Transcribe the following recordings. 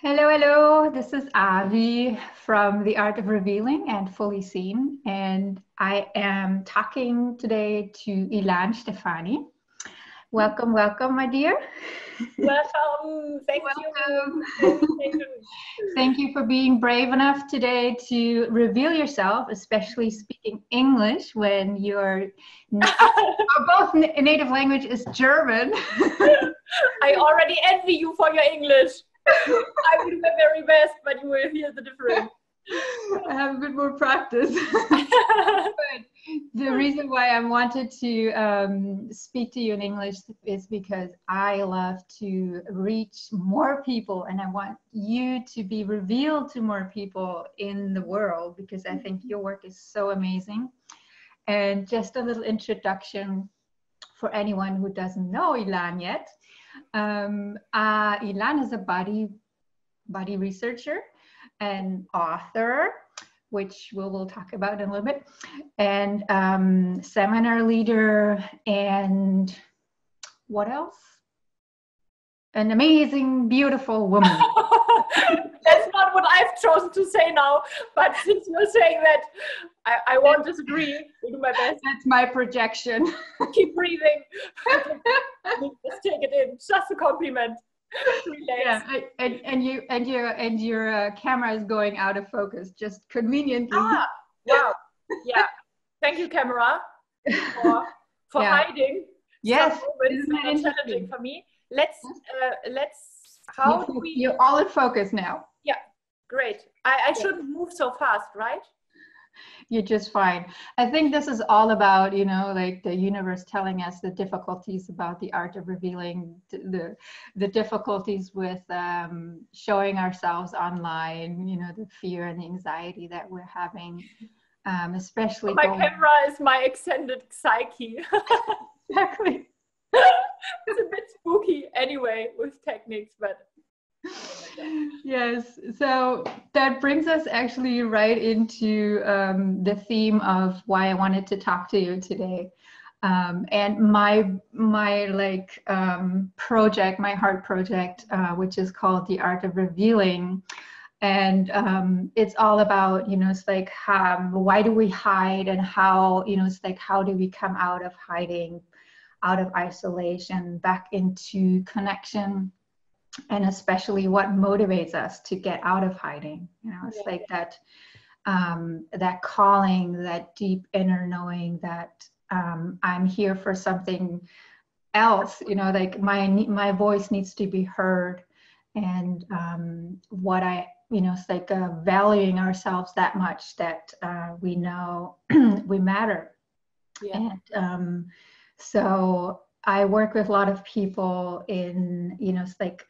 Hello, hello. This is Avi from The Art of Revealing and Fully Seen. And I am talking today to Ilan Stephani. Welcome, welcome, my dear. Welcome. Thank Welcome. you. Thank you for being brave enough today to reveal yourself, especially speaking English when your both native language is German. I already envy you for your English. I will do my very best, but you will hear the difference. I have a bit more practice. But the reason why I wanted to speak to you in English is because I love to reach more people, and I want you to be revealed to more people in the world, because I think your work is so amazing. And just a little introduction for anyone who doesn't know Ilan yet. Ilan is a body researcher and author, which we'll talk about in a little bit, and seminar leader, and what else? An amazing, beautiful woman. That's not what I've chosen to say now, but since you're saying that, I won't disagree. I'll do my best. That's my projection. Keep breathing. Let's take it in. Just a compliment. Yeah, and your camera is going out of focus, just conveniently. Ah, wow. Yeah. Thank you, camera, for hiding. Yes, it's not challenging for me. Let's. How do we? You're all in focus now. Yeah, great. I shouldn't move so fast, right? You're just fine. I think this is all about, like the universe telling us the difficulties about the art of revealing, the difficulties with showing ourselves online, the fear and the anxiety that we're having, especially. My camera is my extended psyche. Exactly. It's a bit spooky anyway with techniques, but. Yes, so that brings us actually right into the theme of why I wanted to talk to you today, and my project, my heart project, which is called The Art of Revealing, and it's all about it's like why do we hide, and how it's like how do we come out of hiding, out of isolation, back into connection. And especially what motivates us to get out of hiding. It's like that that calling, that deep inner knowing that I'm here for something else. Like my voice needs to be heard, and what it's like valuing ourselves that much that we know we matter. Yeah. And so I work with a lot of people in, it's like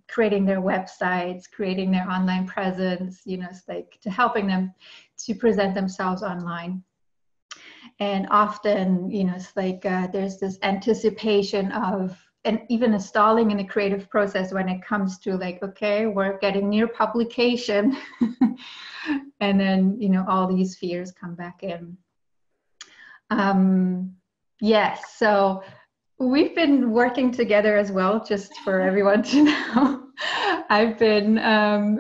creating their websites, creating their online presence, it's like to helping them to present themselves online. And often, it's like there's this anticipation of, and even a stalling in the creative process when it comes to like, okay, we're getting near publication. And then, all these fears come back in. Yes, so we've been working together as well, just for everyone to know. I've been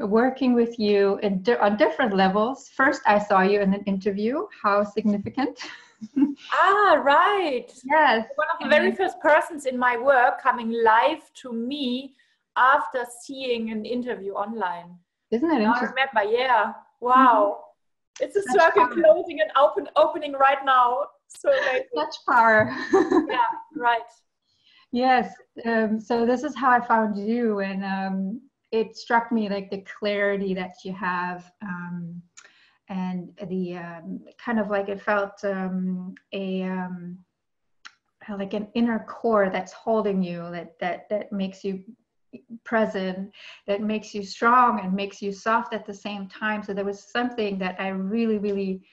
working with you on different levels. First, I saw you in an interview. How significant. Ah, right. Yes. One of the very first persons in my work coming live to me after seeing an interview online. Isn't that interesting? I remember, yeah. Wow. Mm-hmm. It's a circle closing and opening right now. So amazing. Such power. Yeah, right. Yes. So this is how I found you, and it struck me like the clarity that you have, and the kind of like it felt like an inner core that's holding you, that makes you present, that makes you strong and makes you soft at the same time. So there was something that I really, really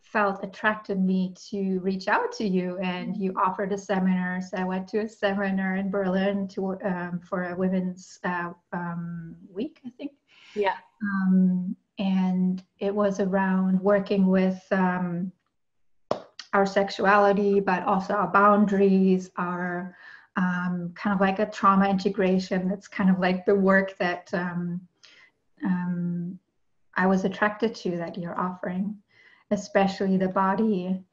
felt attracted me to reach out to you, and you offered a seminar. So I went to a seminar in Berlin for a women's week, I think. Yeah. And it was around working with our sexuality, but also our boundaries, our kind of like a trauma integration. That's kind of like the work that I was attracted to that you're offering, especially the body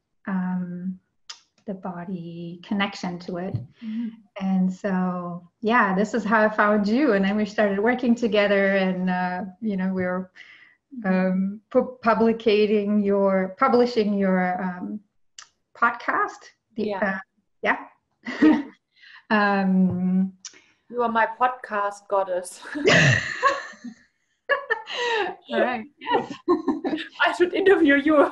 connection to it. Mm-hmm. And so, yeah, this is how I found you. And then we started working together, and we were publishing your podcast. Yeah. You are my podcast goddess. All right. Yes. I should interview you.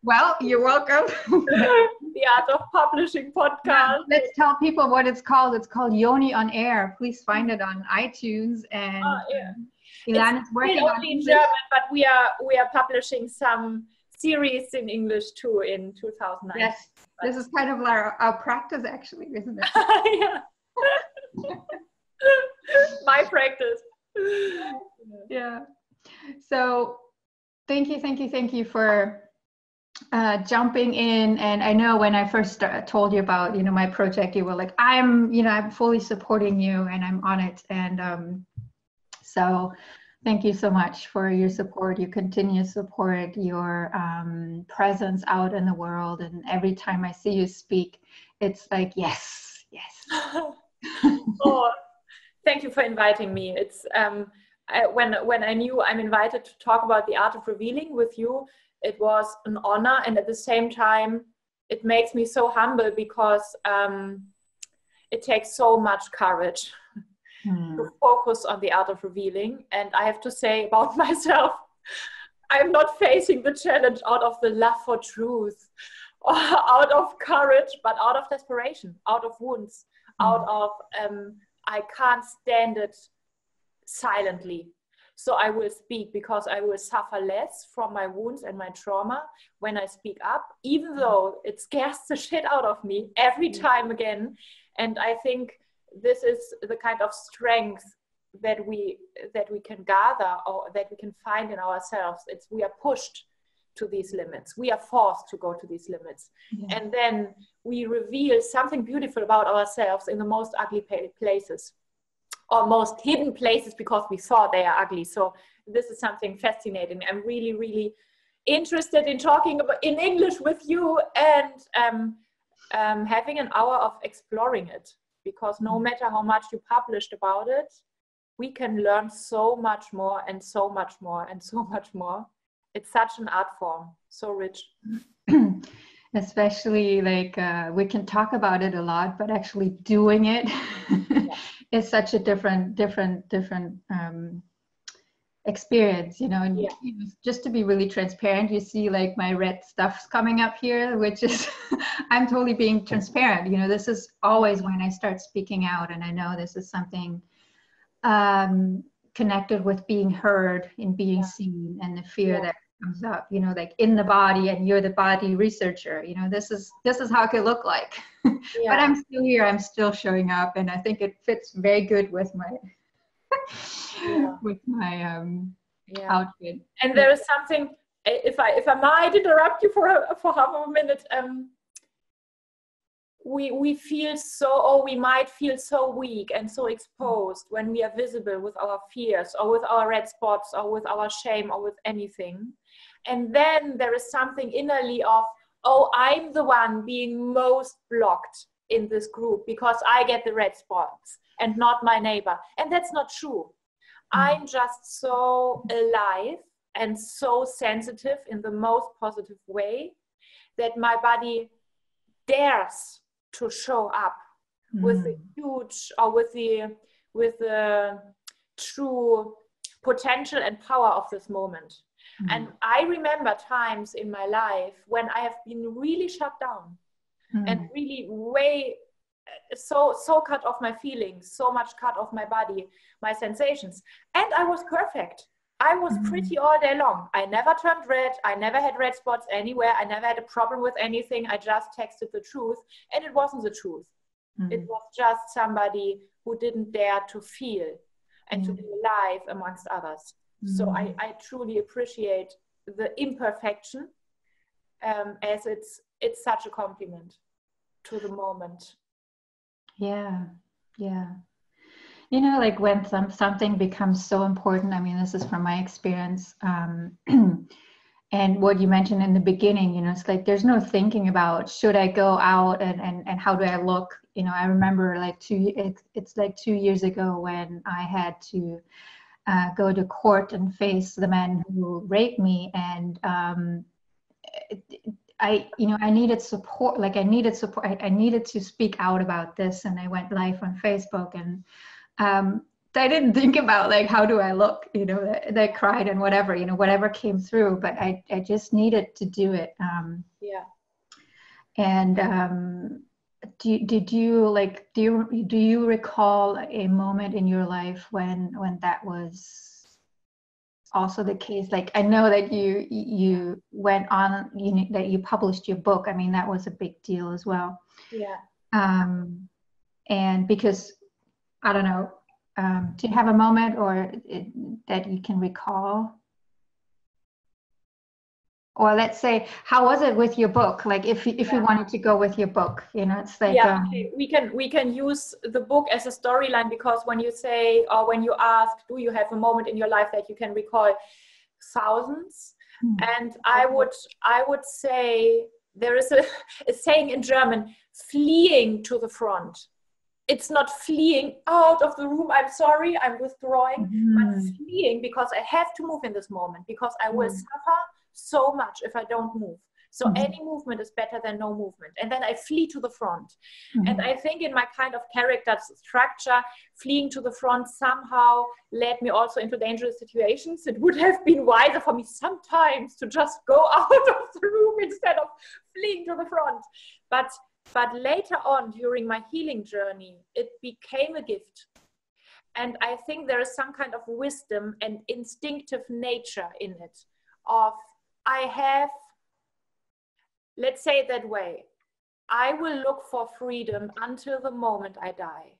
Well, you're welcome. The Art of Publishing podcast. Yeah, let's tell people what it's called. It's called Yoni on Air. Please find it on iTunes. And Ilan is working on only in German, but we are publishing some series in English too in 2009. Yes, this is kind of our practice, actually, isn't it? Yeah. My practice. Yeah. So thank you for jumping in. And I know when I first told you about my project, you were like, I'm fully supporting you, and I'm on it. And so thank you so much for your support, your continuous support, your presence out in the world. And every time I see you speak, it's like, yes. Oh, thank you for inviting me. It's when I knew I'm invited to talk about the art of revealing with you, it was an honor, and at the same time, it makes me so humble, because it takes so much courage to focus on the art of revealing. And I have to say about myself, I'm not facing the challenge out of the love for truth or out of courage, but out of desperation, out of wounds, out of I can't stand it silently. So I will speak, because I will suffer less from my wounds and my trauma when I speak up, even though it scares the shit out of me every time again. And I think this is the kind of strength that we can gather, or that we can find in ourselves. We are pushed to these limits. We are forced to go to these limits. Yeah. And then we reveal something beautiful about ourselves in the most ugly places, or most hidden places, because we thought they are ugly. So this is something fascinating. I'm really, really interested in talking about in English with you, and having an hour of exploring it, because no matter how much you published about it, we can learn so much more and so much more and so much more. It's such an art form, so rich. Especially we can talk about it a lot, but actually doing it is such a different experience, and just to be really transparent, you see my red stuff's coming up here, which is I'm totally being transparent. This is always when I start speaking out, and I know this is something connected with being heard and being seen, and the fear that comes up, in the body, and you're the body researcher, this is how it could look like. But I'm still here, I'm still showing up, and I think it fits very good with my outfit. And there is something, if I might interrupt you for half of a minute, we feel we might feel so weak and so exposed when we are visible with our fears, or with our red spots, or with our shame, or with anything. And then there is something innerly of, oh, I'm the one being most blocked in this group, because I get the red spots and not my neighbor. And that's not true. I'm just so alive and so sensitive in the most positive way, that my body dares to show up with the huge, or with the true potential and power of this moment. And I remember times in my life when I have been really shut down and really so cut off my feelings, so much cut off my body, my sensations. And I was perfect. I was pretty all day long. I never turned red. I never had red spots anywhere. I never had a problem with anything. I just texted the truth, and it wasn't the truth. It was just somebody who didn't dare to feel and to be alive amongst others. So I truly appreciate the imperfection, as it's such a compliment to the moment. Yeah. You know, like when something becomes so important, I mean, this is from my experience. And what you mentioned in the beginning, you know, it's like there's no thinking about should I go out and how do I look? You know, I remember like it's like 2 years ago when I had to go to court and face the man who raped me, and I needed support. Like I needed support. I needed to speak out about this, and I went live on Facebook, and I didn't think about like how do I look, you know, that I cried and whatever, you know, whatever came through, but I just needed to do it. Yeah. And do you recall a moment in your life when that was also the case? Like I know that you went on, that you published your book. I mean, that was a big deal as well. Yeah. And because I don't know, do you have a moment that you can recall? Or let's say, how was it with your book? Like if you wanted to go with your book, you know, it's like okay. We can use the book as a storyline, because when you say, or when you ask, do you have a moment in your life that you can recall? Thousands. And I would say there is a saying in German, fleeing to the front. It's not fleeing out of the room, I'm sorry, I'm withdrawing, but fleeing because I have to move in this moment, because I will suffer so much if I don't move. So any movement is better than no movement. And then I flee to the front. And I think in my kind of character structure, fleeing to the front somehow led me also into dangerous situations. It would have been wiser for me sometimes to just go out of the room instead of fleeing to the front. But later on, during my healing journey, it became a gift. And I think there is some kind of wisdom and instinctive nature in it. Let's say it that way, I will look for freedom until the moment I die,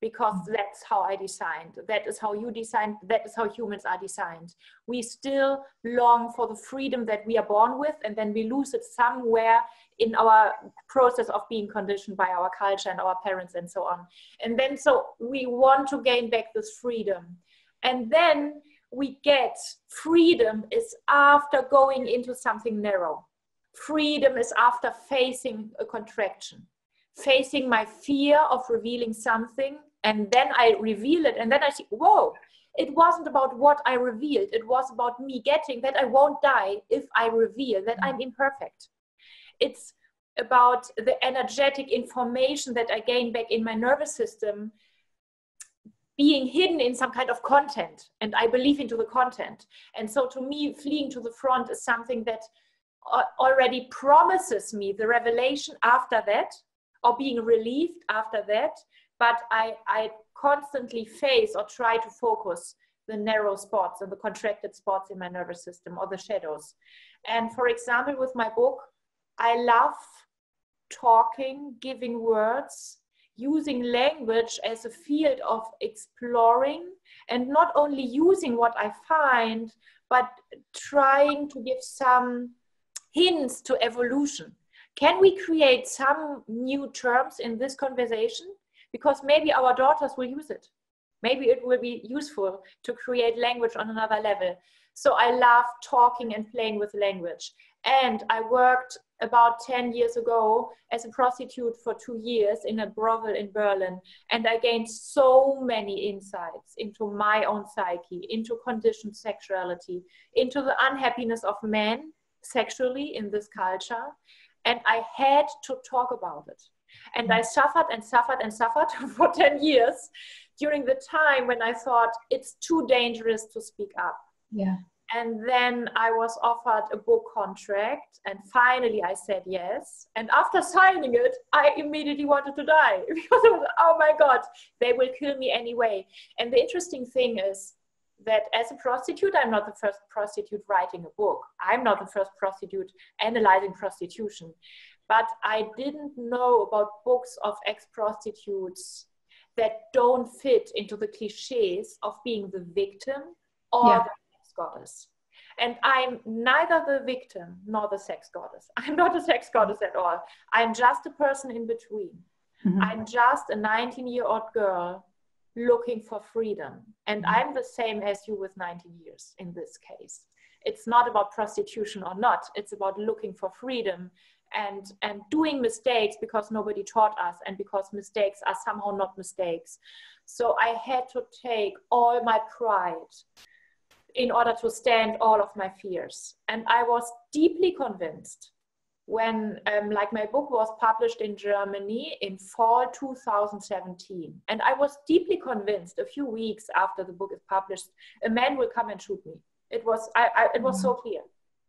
because that's how I designed. That is how you designed. That is how humans are designed. We still long for the freedom that we are born with, and then we lose it somewhere in our process of being conditioned by our culture and our parents and so on. And then so we want to gain back this freedom. And then we get freedom is after going into something narrow. Freedom is after facing a contraction, facing my fear of revealing something, and then I reveal it, and then I see, whoa, it wasn't about what I revealed, it was about me getting that I won't die if I reveal that I'm imperfect. It's about the energetic information that I gain back in my nervous system being hidden in some kind of content, and I believe into the content. And so to me, fleeing to the front is something that already promises me the revelation after that, or being relieved after that, but I constantly face or try to focus the narrow spots and the contracted spots in my nervous system, or the shadows. And for example, with my book, I love talking, giving words, using language as a field of exploring, and not only using what I find, but trying to give some hints to evolution. Can we create some new terms in this conversation? Because maybe our daughters will use it. Maybe it will be useful to create language on another level. So I love talking and playing with language. And I worked about 10 years ago as a prostitute for 2 years in a brothel in Berlin. And I gained so many insights into my own psyche, into conditioned sexuality, into the unhappiness of men sexually in this culture. And I had to talk about it. And I suffered and suffered and suffered for 10 years during the time when I thought it's too dangerous to speak up. Yeah. And then I was offered a book contract, and finally I said yes. And after signing it, I immediately wanted to die, because it was, oh my God, they will kill me anyway. And the interesting thing is that as a prostitute, I'm not the first prostitute writing a book. I'm not the first prostitute analyzing prostitution. But I didn't know about books of ex-prostitutes that don't fit into the cliches of being the victim or the sex goddess. And I'm neither the victim nor the sex goddess. I'm not a sex goddess at all. I'm just a person in between. I'm just a 19-year-old girl looking for freedom. And I'm the same as you with 19 years in this case. It's not about prostitution or not. It's about looking for freedom and doing mistakes because nobody taught us, and because mistakes are somehow not mistakes. So I had to take all my pride in order to stand all of my fears. And I was deeply convinced when like my book was published in Germany in fall 2017. And I was deeply convinced a few weeks after the book is published, a man will come and shoot me. It was so clear.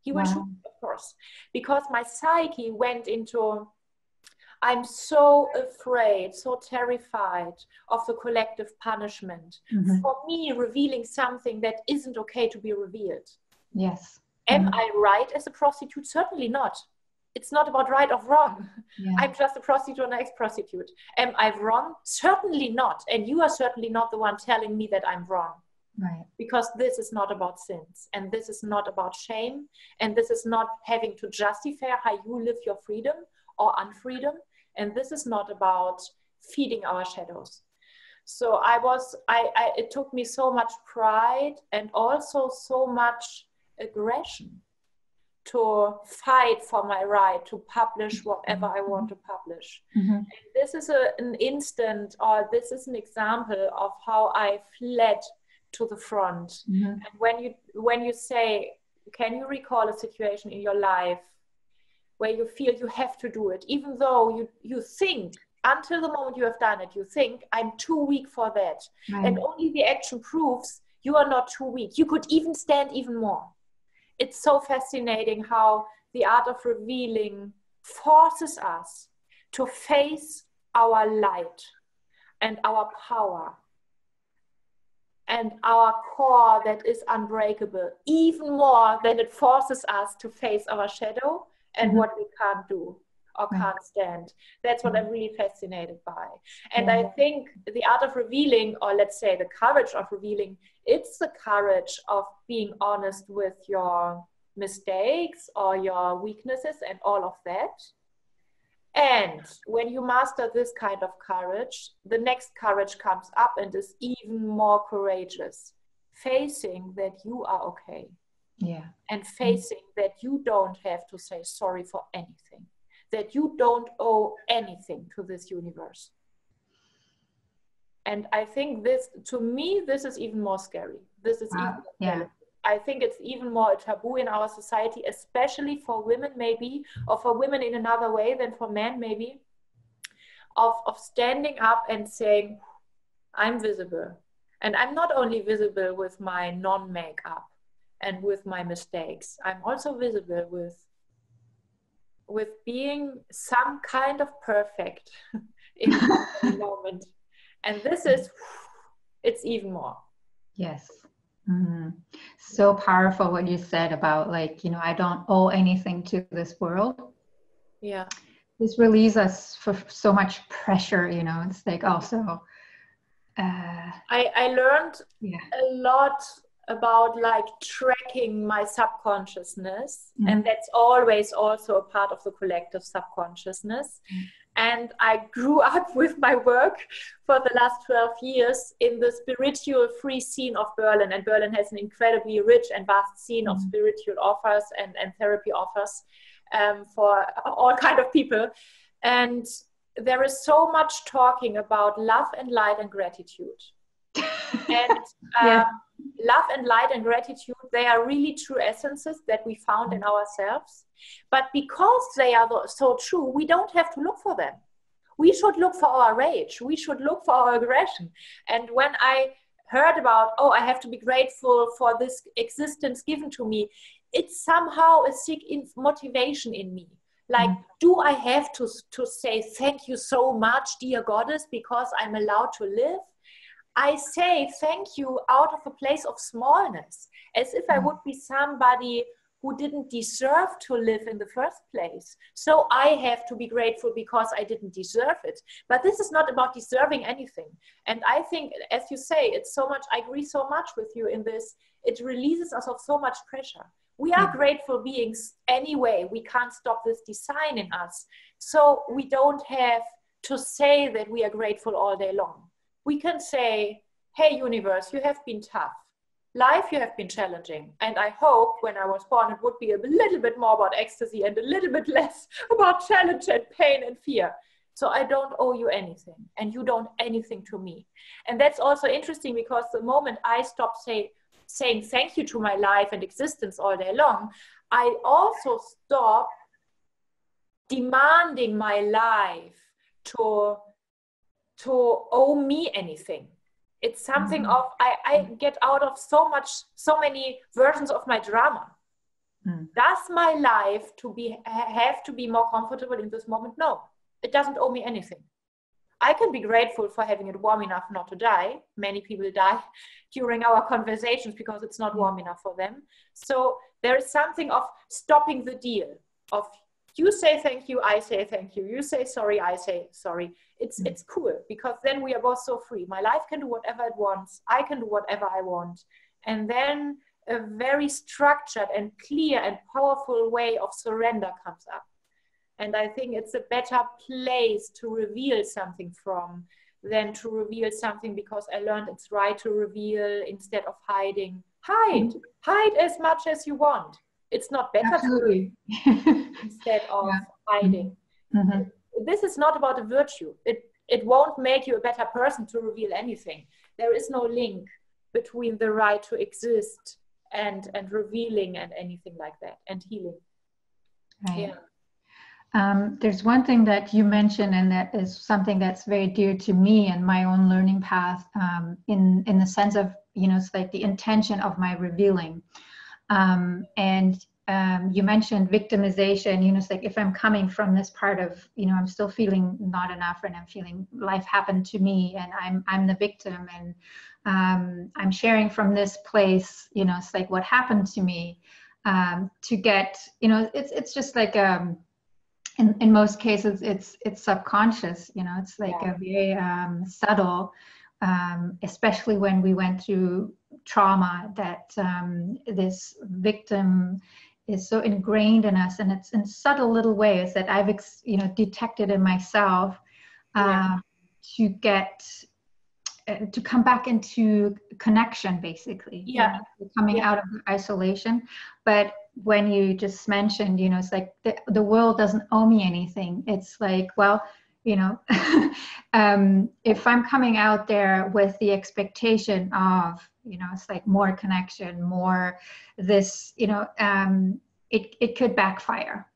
He will shoot me, of course, because my psyche went into, I'm so afraid, so terrified of the collective punishment for me revealing something that isn't okay to be revealed. Yes. Am I right as a prostitute? Certainly not. It's not about right or wrong. Yeah. I'm just a prostitute or an ex-prostitute. Am I wrong? Certainly not. And you are certainly not the one telling me that I'm wrong. Right. Because this is not about sins, and this is not about shame, and this is not having to justify how you live your freedom or unfreedom, and this is not about feeding our shadows. So it took me so much pride and also so much aggression to fight for my right to publish whatever I want to publish. And this is an instant, or this is an example of how I fled to the front. And when you say, can you recall a situation in your life where you feel you have to do it, even though you think, until the moment you have done it, you think, I'm too weak for that. And only the action proves you are not too weak. You could even stand even more. It's so fascinating how the art of revealing forces us to face our light and our power and our core that is unbreakable, even more than it forces us to face our shadow and what we can't do or can't stand. That's what I'm really fascinated by. And I think the art of revealing, or let's say the courage of revealing, it's the courage of being honest with your mistakes or your weaknesses and all of that. And when you master this kind of courage, the next courage comes up and is even more courageous, facing that you are okay. Yeah. And facing that you don't have to say sorry for anything, that you don't owe anything to this universe. And I think this, to me, this is even more scary. This is even more scary. I think it's even more a taboo in our society, especially for women maybe, or for women in another way than for men maybe, of standing up and saying, I'm visible. And I'm not only visible with my non-makeup and with my mistakes, I'm also visible with being some kind of perfect in the moment. And this is, it's even more. Yes. So powerful what you said about, like, you know, I don't owe anything to this world. Yeah. This relieves us for so much pressure, you know. It's like also I learned a lot about like tracking my subconsciousness, and that's always also a part of the collective subconsciousness. And I grew up with my work for the last 12 years in the spiritual free scene of Berlin. And Berlin has an incredibly rich and vast scene of spiritual offers and therapy offers for all kinds of people. And there is so much talking about love and light and gratitude. And love and light and gratitude, they are really true essences that we found in ourselves. But because they are so true, we don't have to look for them. We should look for our rage. We should look for our aggression. And when I heard about, oh, I have to be grateful for this existence given to me, it's somehow a sick motivation in me. Like, do I have to say thank you so much, dear goddess, because I'm allowed to live? I say thank you out of a place of smallness, as if I would be somebody who didn't deserve to live in the first place. So I have to be grateful because I didn't deserve it. But this is not about deserving anything. And I think, as you say, it's so much, I agree so much with you in this, it releases us of so much pressure. We are grateful beings anyway. We can't stop this design in us. So we don't have to say that we are grateful all day long. we can say, hey, universe, you have been tough. Life, you have been challenging. And I hope when I was born, it would be a little bit more about ecstasy and a little bit less about challenge and pain and fear. So I don't owe you anything, and you don't anything to me. And that's also interesting, because the moment I stop saying thank you to my life and existence all day long, I also stop demanding my life to owe me anything. It's something of, I get out of so many versions of my drama. Does my life have to be more comfortable in this moment? No, it doesn't owe me anything. I can be grateful for having it warm enough not to die. Many people die during our conversations because it's not warm enough for them. So there is something of stopping the deal of, you say thank you, I say thank you. You say sorry, I say sorry. It's cool, because then we are both so free. My life can do whatever it wants. I can do whatever I want. And then a very structured and clear and powerful way of surrender comes up. And I think it's a better place to reveal something from than to reveal something because I learned it's right to reveal instead of hiding. Hide as much as you want. It's not better Absolutely. to instead of hiding. This is not about a virtue. It won't make you a better person to reveal anything. There is no link between the right to exist and revealing and anything like that, and healing. Right. Yeah. There's one thing that you mentioned, and that is something that's very dear to me and my own learning path, in the sense of, it's like the intention of my revealing. You mentioned victimization, it's like if I'm coming from this part of, I'm still feeling not enough, and I'm feeling life happened to me, and I'm the victim, and I'm sharing from this place, it's like what happened to me, to get, it's just like, in most cases, it's subconscious, it's like a very subtle, especially when we went through trauma, that this victim is so ingrained in us, and it's in subtle little ways that I've detected in myself, to get to come back into connection, basically, coming out of isolation. But when you just mentioned, it's like the world doesn't owe me anything. It's like, well, if I'm coming out there with the expectation of, it's like more connection, more this, it could backfire.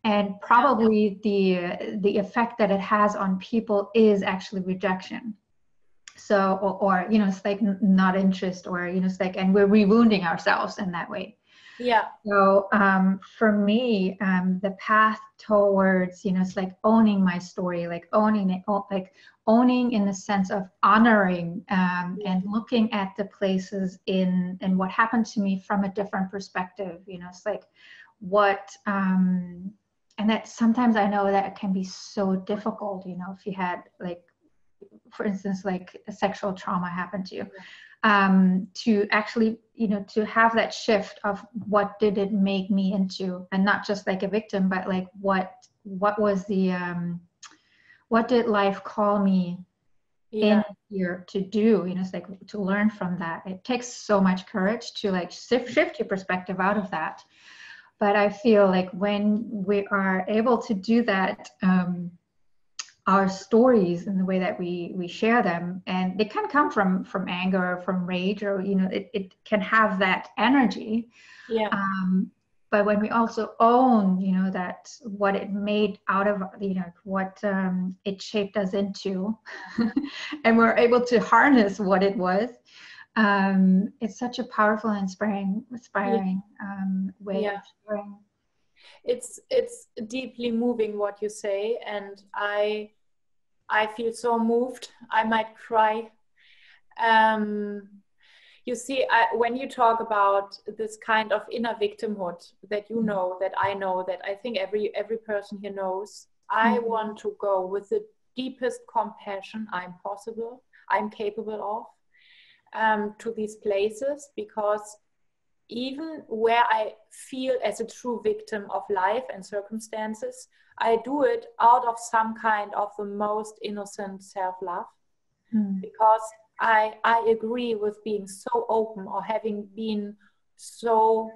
And probably the effect that it has on people is actually rejection. So, or it's like not interest, or, it's like, and we're rewounding ourselves in that way. Yeah. So for me, the path towards, it's like owning my story, like owning it, like owning in the sense of honoring, and looking at the places in what happened to me from a different perspective. It's like what, and that sometimes I know that it can be so difficult, if you had, like, for instance, like a sexual trauma happened to you, to actually, to have that shift of what did it make me into, and not just like a victim, but like what was the, what did life call me in here to do, it's like to learn from that. It takes so much courage to like shift your perspective out of that. But I feel like when we are able to do that, our stories and the way that we share them, and they can come from anger or from rage, or it can have that energy, but when we also own that what it made out of, what it shaped us into, and we're able to harness what it was, it's such a powerful and inspiring way of sharing. It's deeply moving what you say, and I feel so moved. I might cry. You see, when you talk about this kind of inner victimhood that that I know, that I think every person here knows, I want to go with the deepest compassion I'm capable of, to these places, because even where I feel as a true victim of life and circumstances, I do it out of some kind of the most innocent self-love. because I agree with being so open or having been so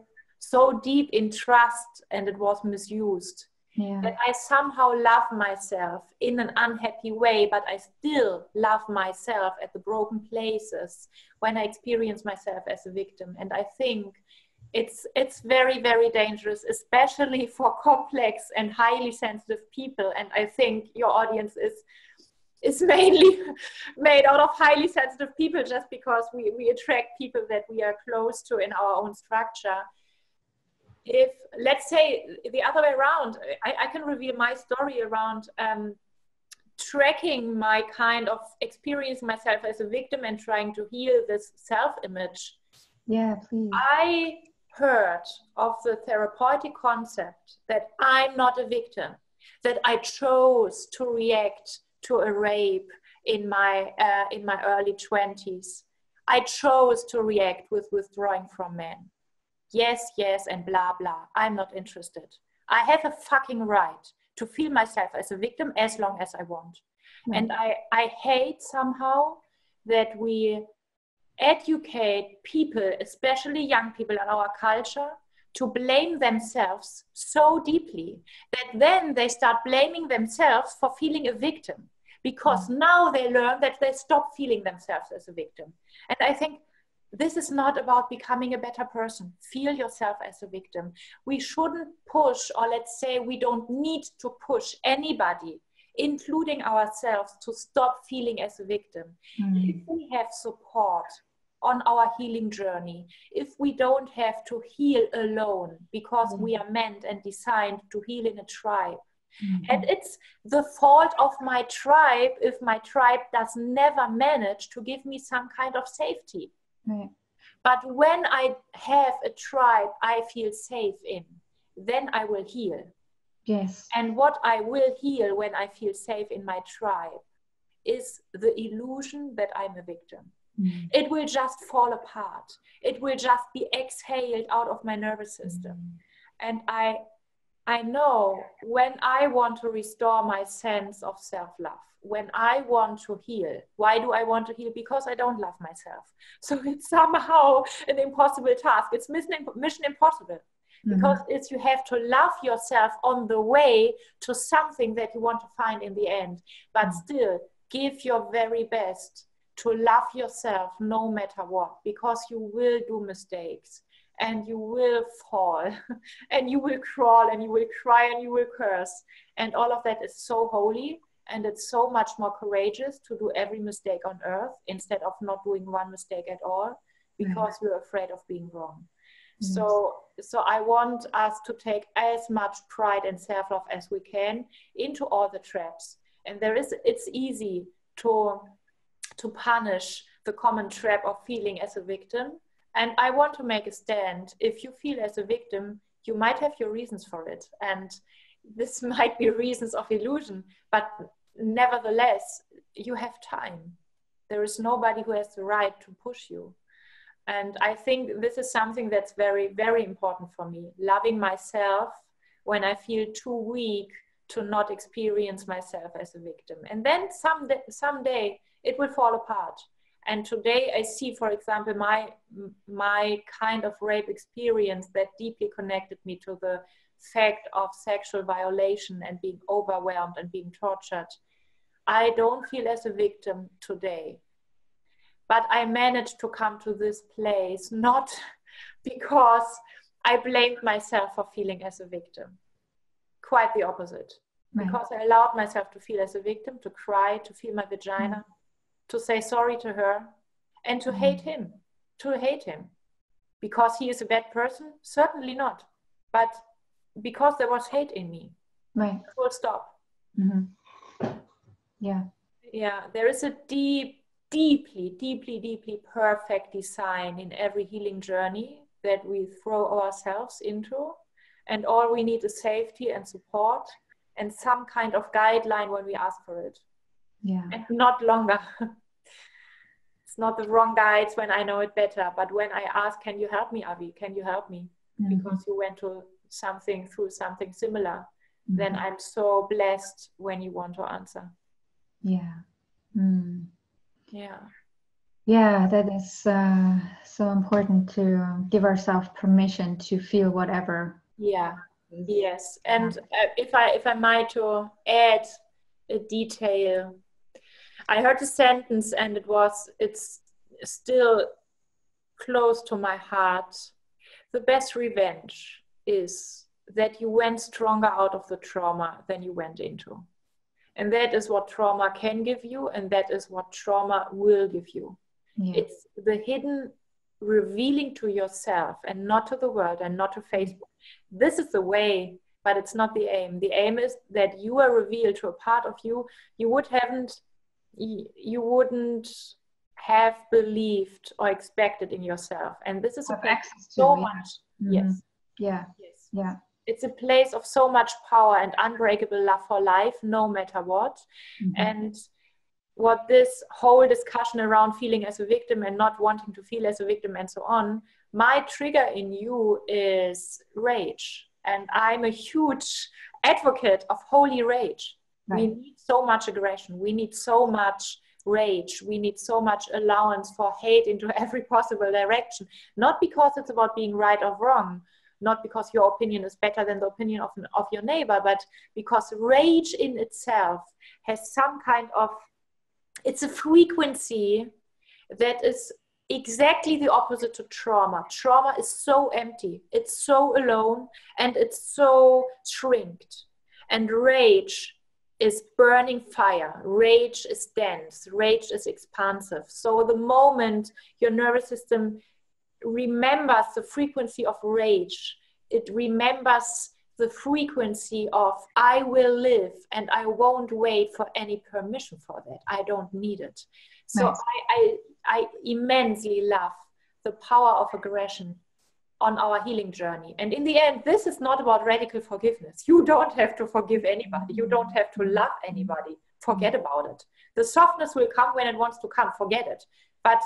deep in trust and it was misused. Yeah. That I somehow love myself in an unhappy way, but I still love myself at the broken places when I experience myself as a victim. And I think it's very, very dangerous, especially for complex and highly sensitive people. And I think your audience is mainly made out of highly sensitive people, just because we attract people that we are close to in our own structure. If, let's say, the other way around, I can reveal my story around tracking my kind of experiencing myself as a victim and trying to heal this self-image. Yeah, please. I heard of the therapeutic concept that I'm not a victim, that I chose to react to a rape in my early 20s. I chose to react with withdrawing from men. Yes, yes, and blah, blah. I'm not interested. I have a fucking right to feel myself as a victim as long as I want. Right. And I hate somehow that we educate people, especially young people in our culture, to blame themselves so deeply that then they start blaming themselves for feeling a victim, because now they learn that they stop feeling themselves as a victim. And I think this is not about becoming a better person. Feel yourself as a victim. We shouldn't push, or let's say we don't need to push anybody, including ourselves, to stop feeling as a victim. If we have support on our healing journey, if we don't have to heal alone, because we are meant and designed to heal in a tribe. And it's the fault of my tribe if my tribe does never manage to give me some kind of safety. Right. But when I have a tribe I feel safe in, then I will heal. Yes. And what I will heal when I feel safe in my tribe is the illusion that I'm a victim. It will just fall apart. It will just be exhaled out of my nervous system. And I know when I want to restore my sense of self-love, when I want to heal. Why do I want to heal? Because I don't love myself. So it's somehow an impossible task. It's mission impossible. Because it's, you have to love yourself on the way to something that you want to find in the end. But still, give your very best to love yourself no matter what. Because you will do mistakes. And you will fall. And you will crawl. And you will cry. And you will curse. And all of that is so holy. And it's so much more courageous to do every mistake on earth instead of not doing one mistake at all, because we're afraid of being wrong. So I want us to take as much pride and self-love as we can into all the traps. And it's easy to punish the common trap of feeling as a victim. And I want to make a stand. If you feel as a victim, you might have your reasons for it. And this might be reasons of illusion, but nevertheless, you have time. There is nobody who has the right to push you. And I think this is something that's very, very important for me. Loving myself when I feel too weak to not experience myself as a victim. And then someday it will fall apart. And today I see, for example, my kind of rape experience that deeply connected me to the fact of sexual violation and being overwhelmed and being tortured. I don't feel as a victim today. But I managed to come to this place, not because I blamed myself for feeling as a victim. Quite the opposite. Right. Because I allowed myself to feel as a victim, to cry, to feel my vagina, to say sorry to her, and to hate him. To hate him. Because he is a bad person? Certainly not. But because there was hate in me. Right. Full stop. Yeah. Yeah, there is a deeply perfect design in every healing journey that we throw ourselves into. And all we need is safety and support and some kind of guideline when we ask for it. Yeah. And not longer. It's not the wrong guides when I know it better, but when I ask, can you help me, Avi? Can you help me? Because you went through something similar. Then I'm so blessed when you want to answer. Yeah. Yeah, that is so important to give ourselves permission to feel whatever. Yeah. Yes. And if I might to add a detail, I heard a sentence and it's still close to my heart. The best revenge is that you went stronger out of the trauma than you went into. And that is what trauma can give you, and that is what trauma will give you. Yeah. It's the hidden revealing to yourself and not to the world and not to Facebook. This is the way, but it's not the aim. The aim is that you are revealed to a part of you you wouldn't have believed or expected in yourself. And this is a place so much. Yes. Yeah. Yes. Yeah. It's a place of so much power and unbreakable love for life, no matter what. And what this whole discussion around feeling as a victim and not wanting to feel as a victim and so on, my trigger in you is rage. And I'm a huge advocate of holy rage. Right. We need so much aggression. We need so much rage. We need so much allowance for hate into every possible direction. Not because it's about being right or wrong, not because your opinion is better than the opinion of your neighbor, but because rage in itself has some kind of, it's a frequency that is exactly the opposite to trauma. Trauma is so empty, it's so alone, and it's so shrinked. And rage is burning fire. Rage is dense. Rage is expansive. So the moment your nervous system remembers the frequency of rage, it remembers the frequency of I will live and I won't wait for any permission for that. I don't need it. So nice. I immensely love the power of aggression on our healing journey. And in the end, this is not about radical forgiveness. You don't have to forgive anybody. You don't have to love anybody. Forget about it. The softness will come when it wants to come. Forget it. But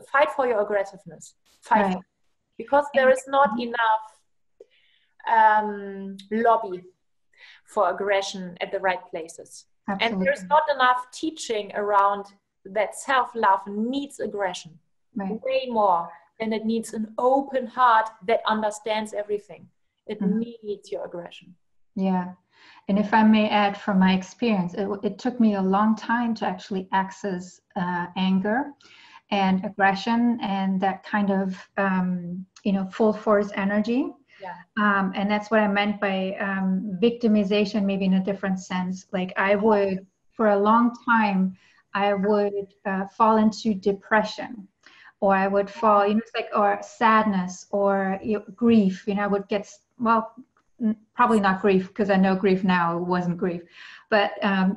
fight for your aggressiveness. Fight for it. Because there is not enough lobby for aggression at the right places. Absolutely. And there's not enough teaching around that self-love needs aggression. Right. Way more than it needs an open heart that understands everything. It needs your aggression. Yeah. And if I may add from my experience, it took me a long time to actually access anger and aggression and that kind of, full force energy. Yeah. And that's what I meant by victimization, maybe in a different sense. Like I would, for a long time, I would fall into depression, or I would fall, it's like, or sadness or grief. I would get, probably not grief, because I know grief now, it wasn't grief, but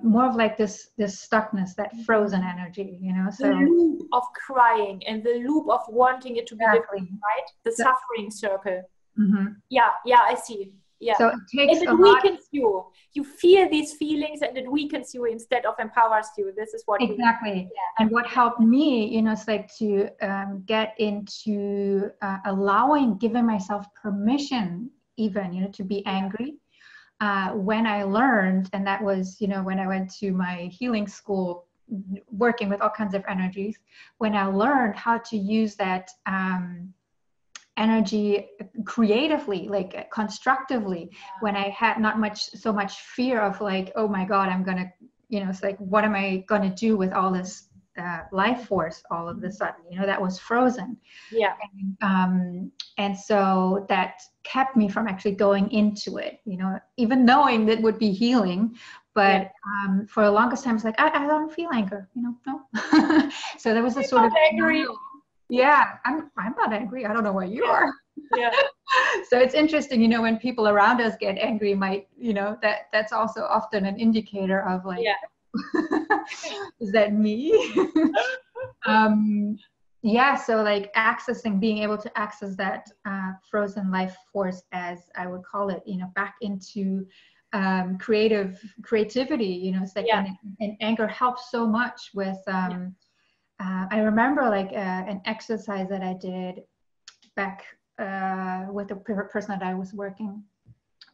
more of like this stuckness, that frozen energy, So the loop of crying and the loop of wanting it to be different, right? The suffering circle. Mm-hmm. Yeah, I see. Yeah. So it takes and it weakens you. You feel these feelings and it weakens you instead of empowers you. This is what exactly. And what helped me, it's like to get into giving myself permission, even, to be angry. When I learned, and that was, when I went to my healing school, working with all kinds of energies, when I learned how to use that energy creatively, like constructively, when I had not so much fear of like, oh my God, I'm gonna, it's like, what am I gonna do with all this life force all of a sudden, that was frozen. Yeah. And so that kept me from actually going into it, even knowing that would be healing. But for the longest time, it's like, I don't feel anger, no. So there was a sort of angry. Yeah, I'm not angry. I don't know why you are. Yeah. So it's interesting, when people around us get angry, might, that's also often an indicator of like, is that me? So like being able to access that frozen life force, as I would call it, back into creativity, it's like, and anger helps so much with, I remember like an exercise that I did back with the person that I was working,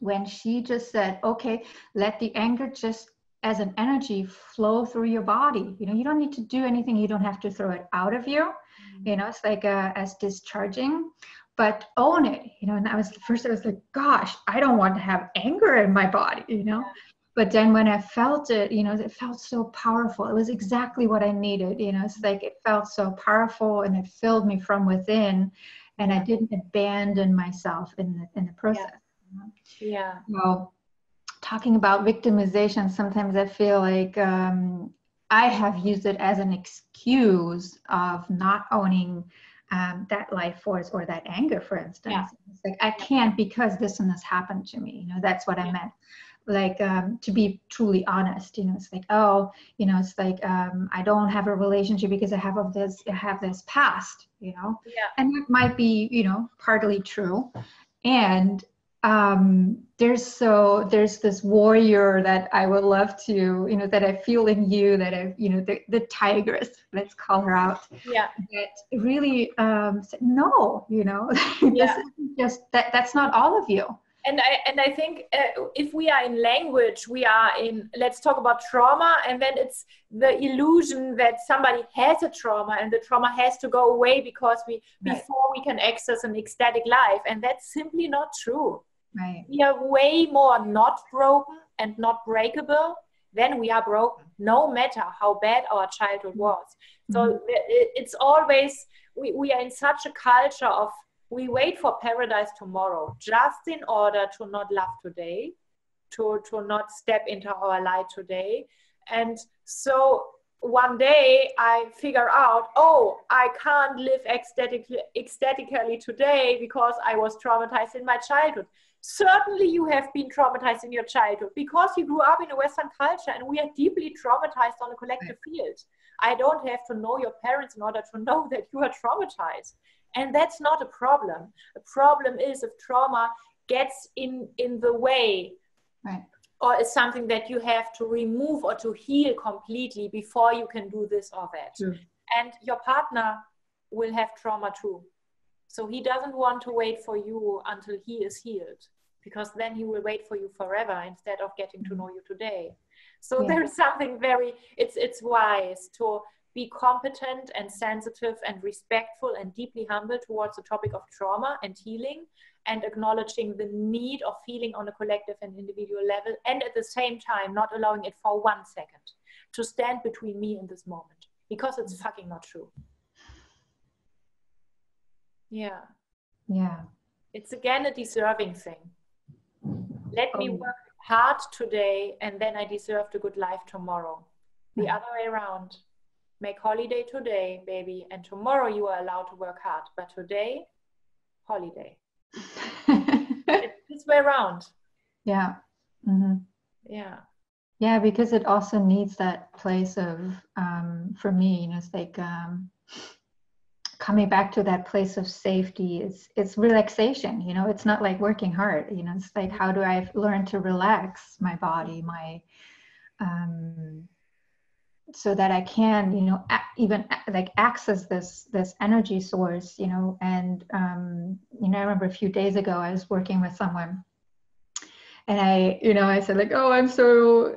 when she just said, okay, let the anger just as an energy flow through your body. You know, you don't need to do anything. You don't have to throw it out of you. You know, it's like as discharging, but own it, you know. And I was like, gosh, I don't want to have anger in my body, you know. But then when I felt it, you know, it felt so powerful. It was exactly what I needed, you know. It's like it felt so powerful and it filled me from within, and I didn't abandon myself in the process. You know? Yeah. Well, talking about victimization, sometimes I feel like I have used it as an excuse of not owning that life force or that anger, for instance. Yeah. It's like, I can't because this and this happened to me. You know, that's what I meant. Like, to be truly honest, you know, it's like, oh, you know, it's like, I don't have a relationship because I have this past, you know, and that might be, you know, partly true. And there's this warrior that I would love to, you know, that I feel in you, that I, you know, the tigress, let's call her out, that really said, no, you know, this isn't just that's not all of you. And I think if we are in language, we are in, let's talk about trauma, and then it's the illusion that somebody has a trauma and the trauma has to go away because before we can access an ecstatic life. And that's simply not true. Right. We are way more not broken and not breakable than we are broken, no matter how bad our childhood was. So it's always, we are in such a culture of, we wait for paradise tomorrow just in order to not love today, to not step into our light today. And so one day I figure out, oh, I can't live ecstatically today because I was traumatized in my childhood. Certainly you have been traumatized in your childhood because you grew up in a Western culture, and we are deeply traumatized on a collective field. I don't have to know your parents in order to know that you are traumatized. And that's not a problem. A problem is if trauma gets in the way, or is something that you have to remove or to heal completely before you can do this or that. And your partner will have trauma too. So he doesn't want to wait for you until he is healed, because then he will wait for you forever instead of getting to know you today. So there's something it's wise to be competent and sensitive and respectful and deeply humble towards the topic of trauma and healing, and acknowledging the need of healing on a collective and individual level, and at the same time not allowing it for 1 second to stand between me and this moment, because it's fucking not true. It's again a deserving thing. Let me work hard today and then I deserve the good life tomorrow. The other way around. Make holiday today, baby, and tomorrow you are allowed to work hard. But today, holiday. It's this way around. Yeah. Mm-hmm. Yeah, because it also needs that place of, for me, you know, it's like coming back to that place of safety. It's relaxation, you know. It's not like working hard, you know. It's like, how do I learn to relax my body, so that I can, you know, even like access this energy source, you know. And you know, I remember a few days ago I was working with someone, and I said like, oh, I'm so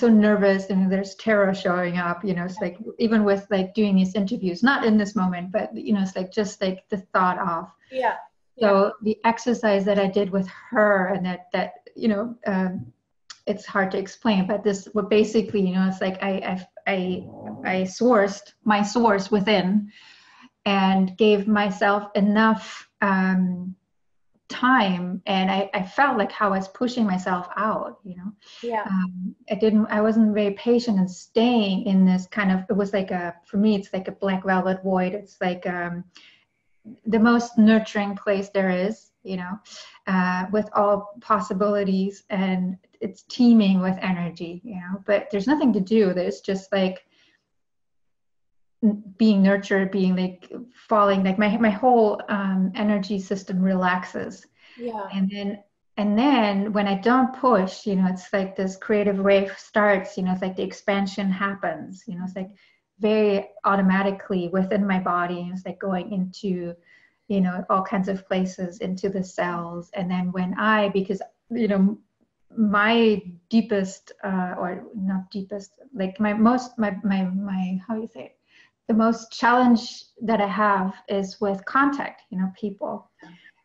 nervous, and there's terror showing up, you know. It's like, even with like doing these interviews, not in this moment, but you know, it's like just like the thought of so the exercise that I did with her, and that you know, it's hard to explain, but this, what basically, you know, it's like I sourced my source within and gave myself enough time, and I felt like how I was pushing myself out, you know. I wasn't very patient in staying in this kind of, it was like for me, it's like a black velvet void. It's like the most nurturing place there is, you know, with all possibilities, and it's teeming with energy, you know, but there's nothing to do. There's just like being nurtured, being like falling, like my whole energy system relaxes. And then when I don't push, you know, it's like this creative wave starts, you know. It's like the expansion happens, you know. It's like very automatically within my body. It's like going into, you know, all kinds of places, into the cells. And then because, you know, my deepest, or not deepest, like my most, my, how do you say it? The most challenge that I have is with contact, people.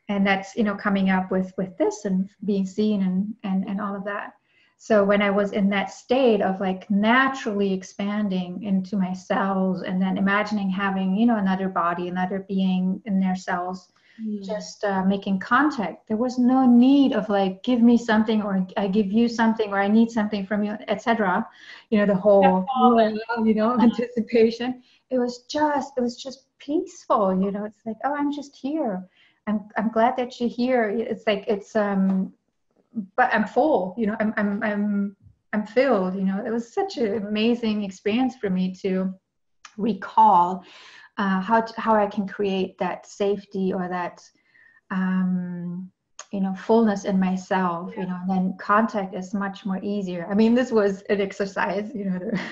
And that's, coming up with this and being seen and all of that. So when I was in that state of like naturally expanding into my cells and then imagining having, another body, another being in their cells, just making contact, there was no need of like, give me something, or I give you something, or I need something from you, etc. The whole, anticipation. It was just peaceful. It's like, oh, I'm just here. I'm glad that you're here. It's like, but I'm full, I'm filled. It was such an amazing experience for me to recall how I can create that safety, or that fullness in myself. And then contact is much more easier. I mean, this was an exercise.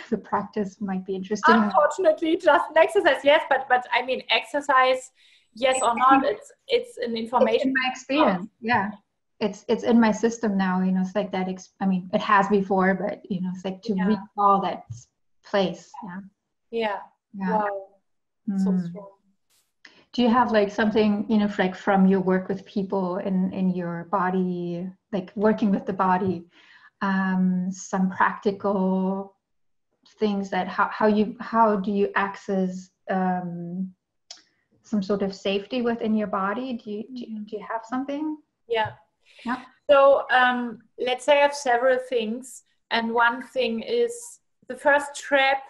The practice might be interesting. Unfortunately, just an exercise, yes, but I mean, exercise, yes or not, it's an information. It's in my experience, yeah. It's in my system now. It's like that. I mean, it has before, but it's like to recall that place. Yeah. Wow. So strong. Do you have like something, like from your work with people in your body, like working with the body, some practical things that how do you access some sort of safety within your body? Do you have something? Yeah. So let's say I have several things, and one thing is the first trap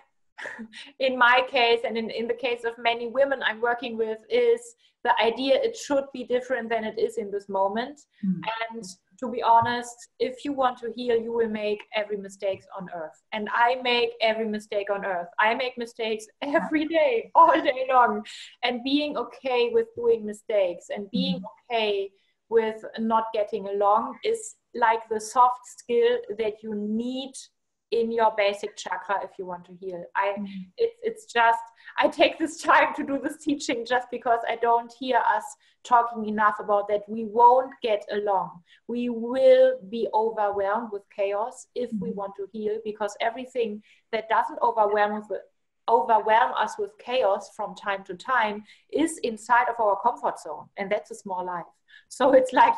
in my case, and in the case of many women I'm working with, is the idea it should be different than it is in this moment. And to be honest, if you want to heal, you will make every mistake on earth. And I make every mistake on earth. I make mistakes every day, all day long. And being okay with doing mistakes and being okay with not getting along is like the soft skill that you need in your basic chakra if you want to heal. It's just, I take this time to do this teaching just because I don't hear us talking enough about that. We won't get along. We will be overwhelmed with chaos if we want to heal, because everything that doesn't overwhelm us with chaos from time to time is inside of our comfort zone, and that's a small life. So it's like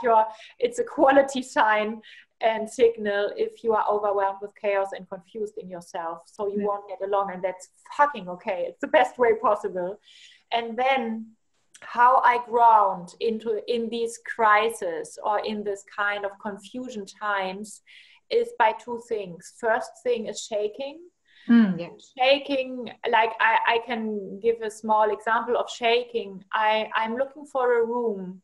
it's a quality sign and signal if you are overwhelmed with chaos and confused in yourself. So you won't get along, and that's fucking okay. It's the best way possible. And then how I ground in these crises or in this kind of confusion times is by two things. First thing is shaking. Shaking, like I can give a small example of shaking. I'm looking for a room,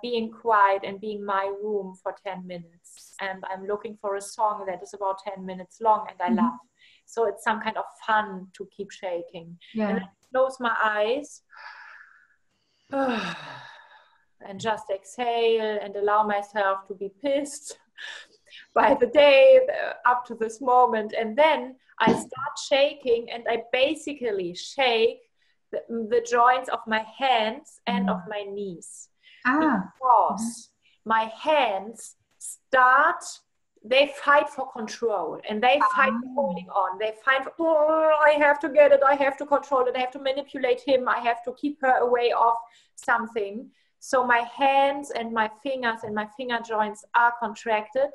being quiet and being my room for 10 minutes. And I'm looking for a song that is about 10 minutes long and I love. So it's some kind of fun to keep shaking. And then I close my eyes and just exhale and allow myself to be pissed by the day up to this moment. And then I start shaking, and I basically shake the joints of my hands and of my knees. Because my hands they fight for control, and they fight for holding on. They fight for, I have to get it, I have to control it, I have to manipulate him, I have to keep her away of something. So my hands and my fingers and my finger joints are contracted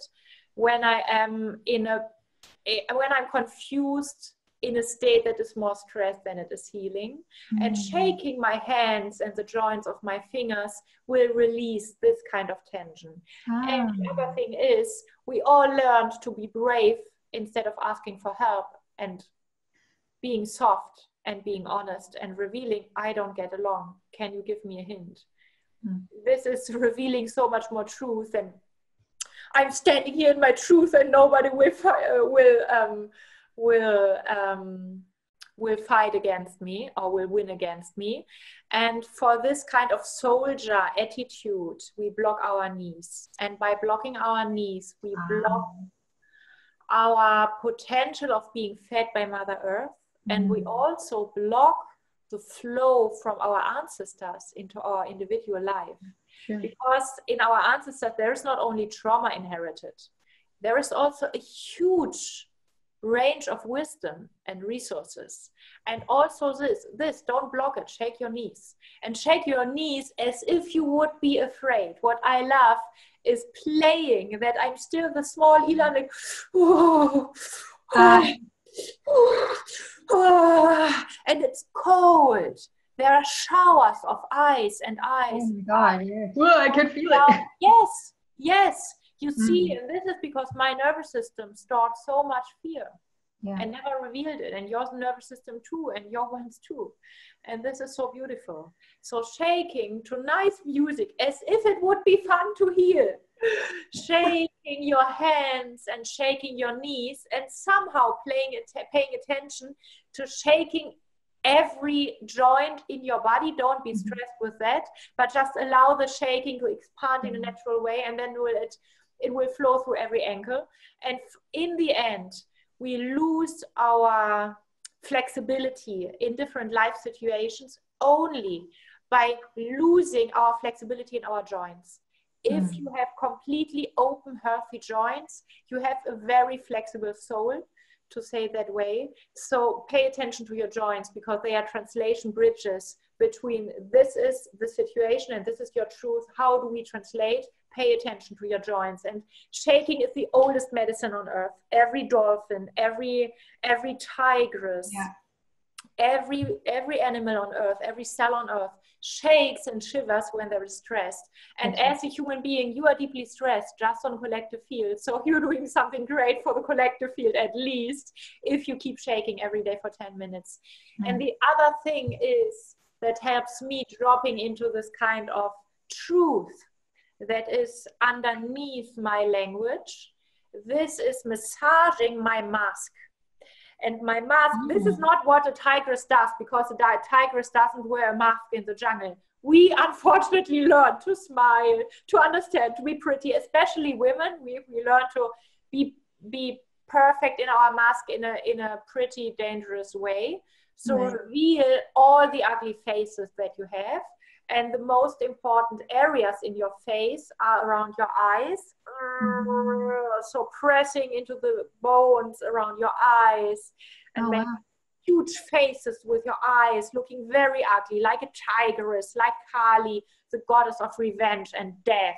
when I am when I'm confused in a state that is more stressed than it is healing. And shaking my hands and the joints of my fingers will release this kind of tension. And the other thing is, we all learned to be brave instead of asking for help, and being soft and being honest and revealing, I don't get along. Can you give me a hint? This is revealing so much more truth, and I'm standing here in my truth, and nobody will fight against me or will win against me. And for this kind of soldier attitude, we block our knees, and by blocking our knees, we block our potential of being fed by Mother Earth, and we also block the flow from our ancestors into our individual life. Because in our ancestors, there is not only trauma inherited, there is also a huge range of wisdom and resources. And also this, don't block it, shake your knees. And shake your knees as if you would be afraid. What I love is playing that I'm still the small Ilan, like, oh, oh, oh, and it's cold. There are showers of ice and ice. Oh my God, yes. Well, I can feel it. Yes, yes. You see, and this is because my nervous system stored so much fear and never revealed it. And your nervous system too, and your ones too. And this is so beautiful. So shaking to nice music as if it would be fun to hear. Shaking your hands and shaking your knees, and somehow paying attention to shaking every joint in your body. Don't be stressed with that, but just allow the shaking to expand in a natural way, and then it will flow through every ankle. And in the end, we lose our flexibility in different life situations only by losing our flexibility in our joints. If you have completely open, healthy joints, you have a very flexible soul, to say it that way. So pay attention to your joints, because they are translation bridges between this is the situation and this is your truth. How do we translate? Pay attention to your joints. And shaking is the oldest medicine on earth. Every dolphin, every tigress, every animal on earth, every cell on earth shakes and shivers when they're stressed. And as a human being, you are deeply stressed just on collective field. So you're doing something great for the collective field, at least, if you keep shaking every day for 10 minutes. And the other thing is that helps me dropping into this kind of truth that is underneath my language. This is massaging my mask. And my mask, this is not what a tigress does, because a tigress doesn't wear a mask in the jungle. We unfortunately learn to smile, to understand, to be pretty, especially women. We learn to be perfect in our mask in a pretty dangerous way. So reveal all the ugly faces that you have. And the most important areas in your face are around your eyes. So pressing into the bones around your eyes and make huge faces with your eyes, looking very ugly, like a tigress, like Kali, the goddess of revenge and death.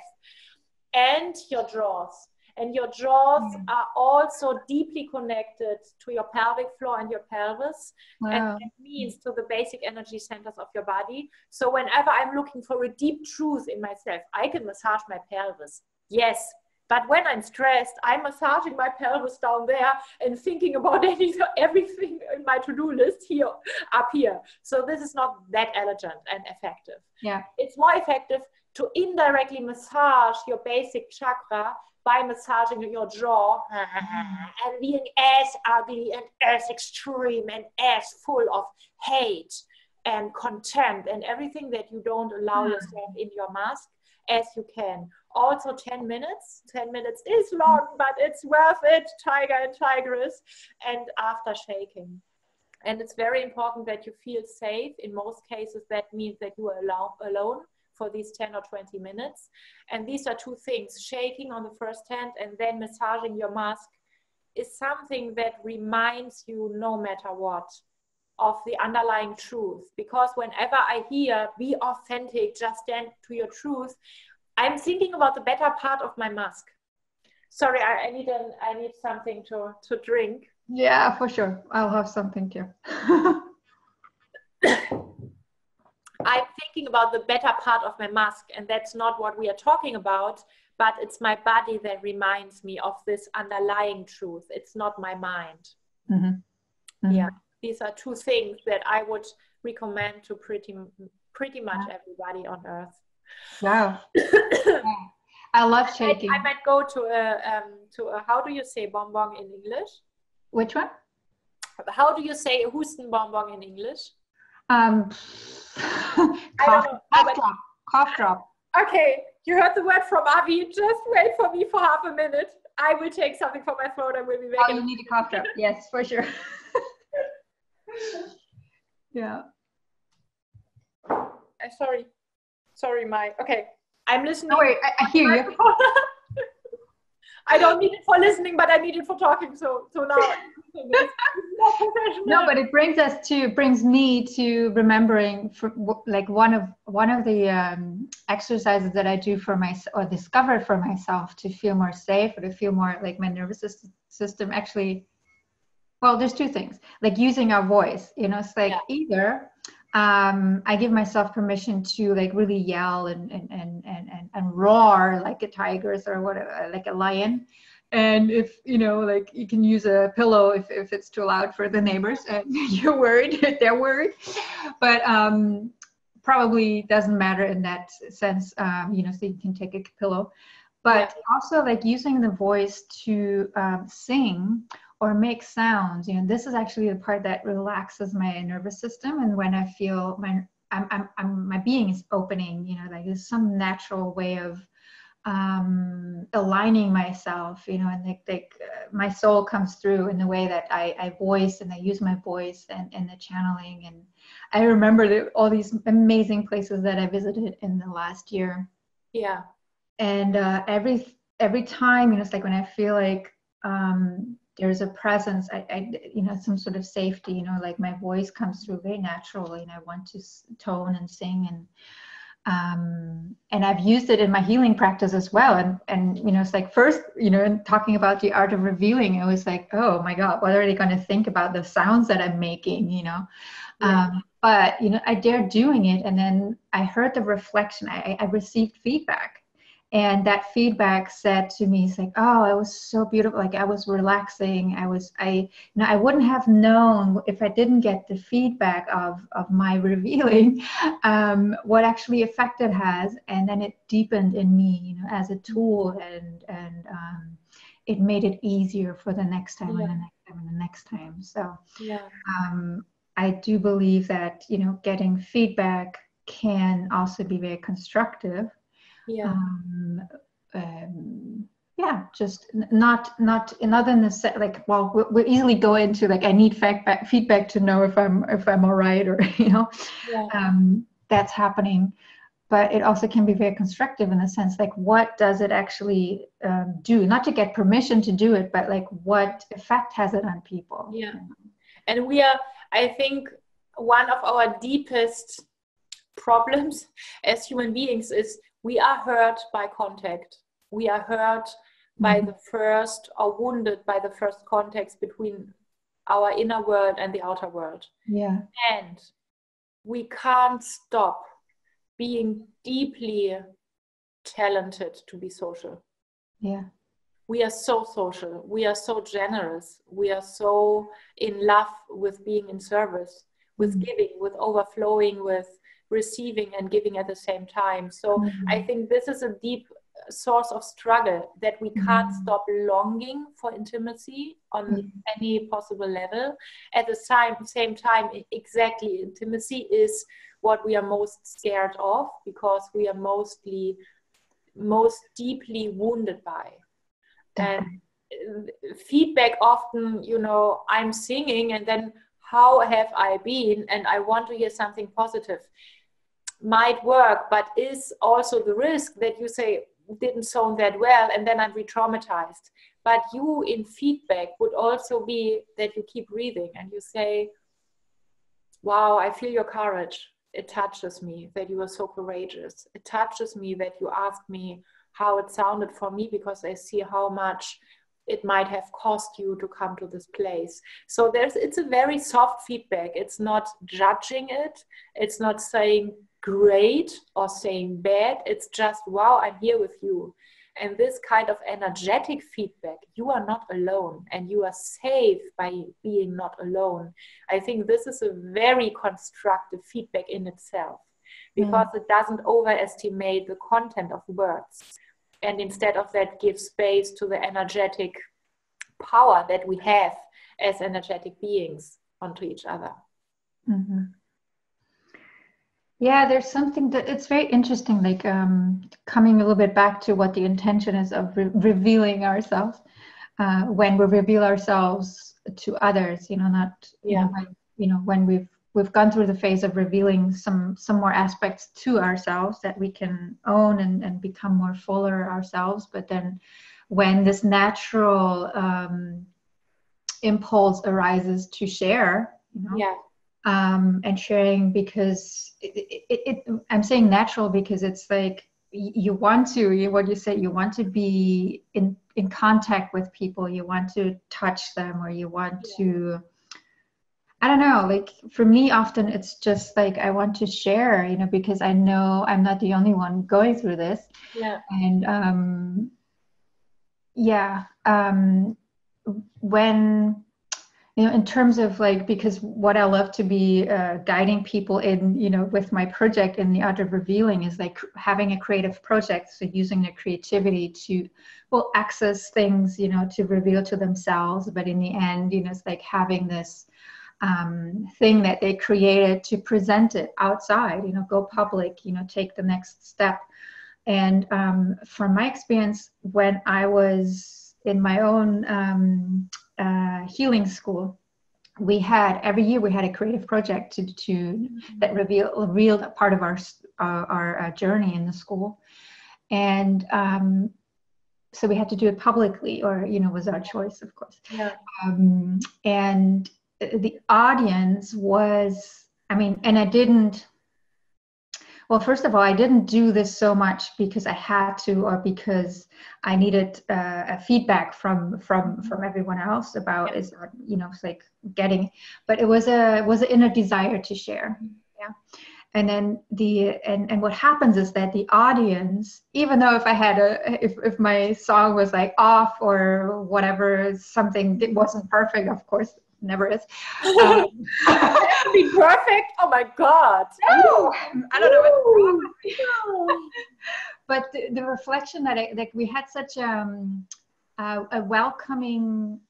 And your jaws. And your jaws are also deeply connected to your pelvic floor and your pelvis. And that means to the basic energy centers of your body. So whenever I'm looking for a deep truth in myself, I can massage my pelvis. Yes. But when I'm stressed, I'm massaging my pelvis down there and thinking about everything in my to-do list here, up here. So this is not that elegant and effective. Yeah. It's more effective to indirectly massage your basic chakra by massaging your jaw and being as ugly and as extreme and as full of hate and contempt and everything that you don't allow yourself in your mask as you can. Also 10 minutes. 10 minutes is long, but it's worth it, tiger and tigress. And after shaking. And it's very important that you feel safe. In most cases, that means that you are alone for these 10 or 20 minutes. And these are two things. Shaking on the first hand and then massaging your mask is something that reminds you, no matter what, of the underlying truth. Because whenever I hear, be authentic, just stand to your truth, I'm thinking about the better part of my mask. Sorry, I need something to drink. Yeah, for sure. I'll have something too. I'm thinking about the better part of my mask, and that's not what we are talking about, but it's my body that reminds me of this underlying truth. It's not my mind. Yeah, these are two things that I would recommend to pretty much everybody on earth. Wow. I love shaking. I might go to a how do you say bonbon in English? Which one? How do you say Hustenbonbon in English? Cough drop. Okay, you heard the word from Avi. Just wait for me for half a minute. I will take something from my throat and we'll be back. Oh, you need a cough drop. Yes, for sure. Yeah. Sorry, okay. I'm listening. No, wait, I hear you. I don't need it for listening, but I need it for talking. So now it's more professional. No, but it brings me to remembering like one of the exercises that I do for myself, or discover for myself, to feel more safe, or to feel more like my nervous system actually. Well, there's two things, like using our voice, it's like either I give myself permission to like really yell and roar like a tiger or whatever, like a lion. And if, like you can use a pillow if it's too loud for the neighbors and you're worried, they're worried. But probably doesn't matter in that sense, so you can take a pillow. But also like using the voice to sing or make sounds. This is actually the part that relaxes my nervous system. And when I feel my being is opening, like there's some natural way of aligning myself, and like my soul comes through in the way that I voice, and I use my voice and the channeling. And I remember all these amazing places that I visited in the last year. Yeah. And every time, it's like when I feel like there's a presence, I some sort of safety, like my voice comes through very naturally, and I want to tone and sing, and I've used it in my healing practice as well. And it's like first, in talking about the art of revealing, I was like, oh my God, what are they going to think about the sounds that I'm making, but I dared doing it, and then I heard the reflection. I received feedback. And that feedback said to me, it's like, oh, it was so beautiful. Like I was relaxing. I wouldn't have known if I didn't get the feedback of my revealing, what actually effect it has. And then it deepened in me, as a tool, and it made it easier for the next time and the next time and the next time. So I do believe that, getting feedback can also be very constructive. Just not another like, well, we easily go into like, I need feedback to know if I'm all right, or that's happening. But it also can be very constructive in the sense, like, what does it actually do? Not to get permission to do it, but like, what effect has it on people? And I think one of our deepest problems as human beings is we are hurt by contact. We are hurt by the first, or wounded by the first contacts between our inner world and the outer world. And we can't stop being deeply talented to be social. We are so social. We are so generous. We are so in love with being in service, with giving, with overflowing, with receiving and giving at the same time. So I think this is a deep source of struggle, that we can't stop longing for intimacy on any possible level. At the same time, exactly, intimacy is what we are most scared of, because we are most deeply wounded by. And feedback often, I'm singing and then how have I been, and I want to hear something positive, might work, but is also the risk that you say didn't sound that well, and then I'm re-traumatized. But you in feedback would also be that you keep breathing and you say, wow, I feel your courage. It touches me that you are so courageous. It touches me that you asked me how it sounded for me, because I see how much it might have cost you to come to this place. So it's a very soft feedback. It's not judging it. It's not saying great or saying bad. It's just, wow, I'm here with you. And this kind of energetic feedback, you are not alone, and you are safe by being not alone. I think this is a very constructive feedback in itself, because it doesn't overestimate the content of words. And instead of that, give space to the energetic power that we have as energetic beings onto each other. Yeah, there's something that it's very interesting, like coming a little bit back to what the intention is of revealing ourselves. When we reveal ourselves to others, when we've gone through the phase of revealing some more aspects to ourselves that we can own and become more fuller ourselves. But then when this natural impulse arises to share, you know, Yeah. And sharing, because I'm saying natural because it's like you want to, what you say, you want to be in contact with people, you want to touch them, or you want to, I don't know, like for me, often it's just like I want to share, you know, because I know I'm not the only one going through this. Yeah. And yeah, when, you know, in terms of like, because what I love to be guiding people in, you know, with my project in the art of revealing is like having a creative project. So using their creativity to, well, access things, you know, to reveal to themselves. But in the end, you know, it's like having this thing that they created to present it outside, you know, go public, you know, take the next step. And from my experience, when I was in my own healing school, we had every year we had a creative project to that revealed a part of our journey in the school, and so we had to do it publicly, or, you know, was our choice, of course. Yeah. And the audience was, I mean, and I didn't. Well, first of all, I didn't do this so much because I had to, or because I needed a feedback from everyone else about, is, you know, it's like getting, but it was an inner desire to share. Yeah. And then and what happens is that the audience, even though if I had if my song was like off or whatever, something that wasn't perfect, of course, never is. To be perfect. Oh my God. No, I don't know what's wrong with me. But the reflection that like we had such a welcoming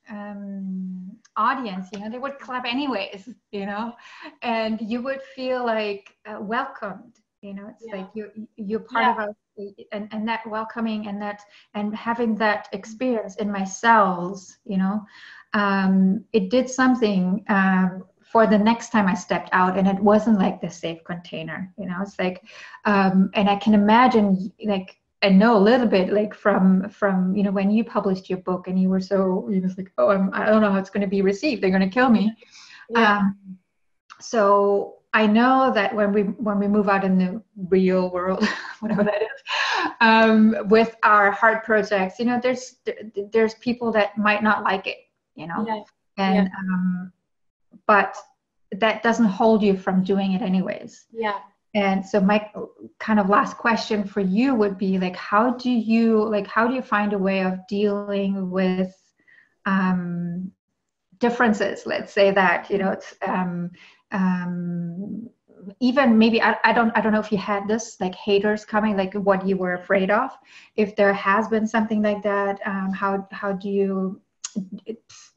audience, you know, they would clap anyways, you know, and you would feel like welcomed, you know, it's like you're part of us, and that welcoming and having that experience in my cells, you know, it did something for the next time I stepped out, and it wasn't like the safe container, you know, it's like, and I can imagine, like, I know a little bit, like from you know, when you published your book and you were so, you know, like, oh, I don't know how it's going to be received, they're going to kill me. So I know that when we move out in the real world, whatever that is, with our heart projects, you know, there's people that might not like it, you know, and but that doesn't hold you from doing it anyways. And so my kind of last question for you would be like, how do you find a way of dealing with differences? Let's say that, you know, it's even maybe I don't know if you had this, like haters coming, like what you were afraid of. If there has been something like that, how do you?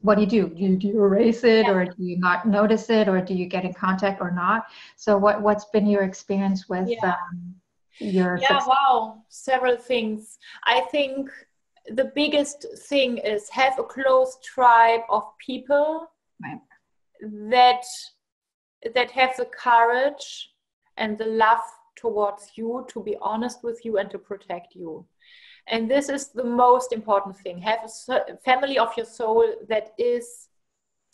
What do you do? Do you erase it, or do you not notice it, or do you get in contact or not? So what's been your experience with your success? Wow, several things. I think the biggest thing is have a close tribe of people that have the courage and the love towards you to be honest with you and to protect you. And this is the most important thing. Have a family of your soul that is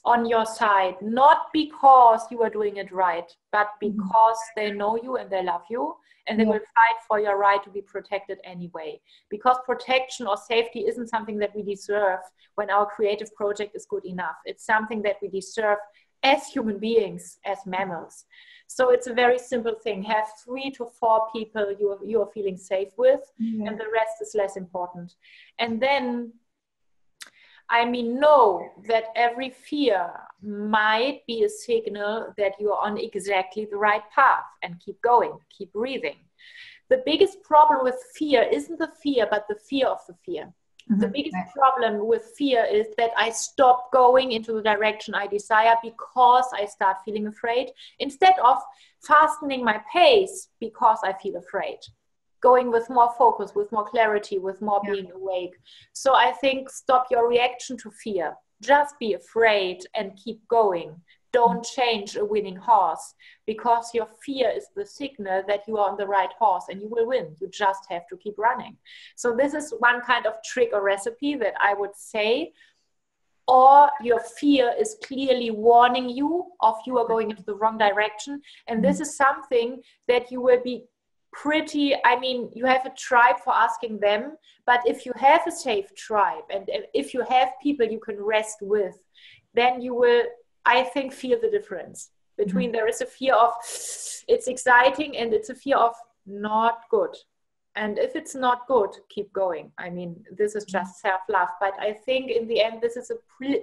on your side, not because you are doing it right, but because they know you and they love you, and they will fight for your right to be protected anyway. Because protection or safety isn't something that we deserve when our creative project is good enough. It's something that we deserve as human beings, as mammals. So it's a very simple thing. Have 3 to 4 people you are feeling safe with, and the rest is less important. And then, I mean, know that every fear might be a signal that you are on exactly the right path, and keep going, keep breathing. The biggest problem with fear isn't the fear, but the fear of the fear. The biggest problem with fear is that I stop going into the direction I desire because I start feeling afraid, instead of fastening my pace because I feel afraid. Going with more focus, with more clarity, with more being awake. So I think stop your reaction to fear. Just be afraid and keep going. don't change a winning horse, because your fear is the signal that you are on the right horse and you will win. You just have to keep running. So this is one kind of trick or recipe that I would say. Or your fear is clearly warning you of you are going into the wrong direction. And this is something that you will be pretty, I mean, you have a tribe for asking them, but if you have a safe tribe and if you have people you can rest with, then you will, I think, feel the difference between there is a fear of it's exciting and it's a fear of not good. And if it's not good, keep going. I mean, this is just self-love. But I think in the end, this is a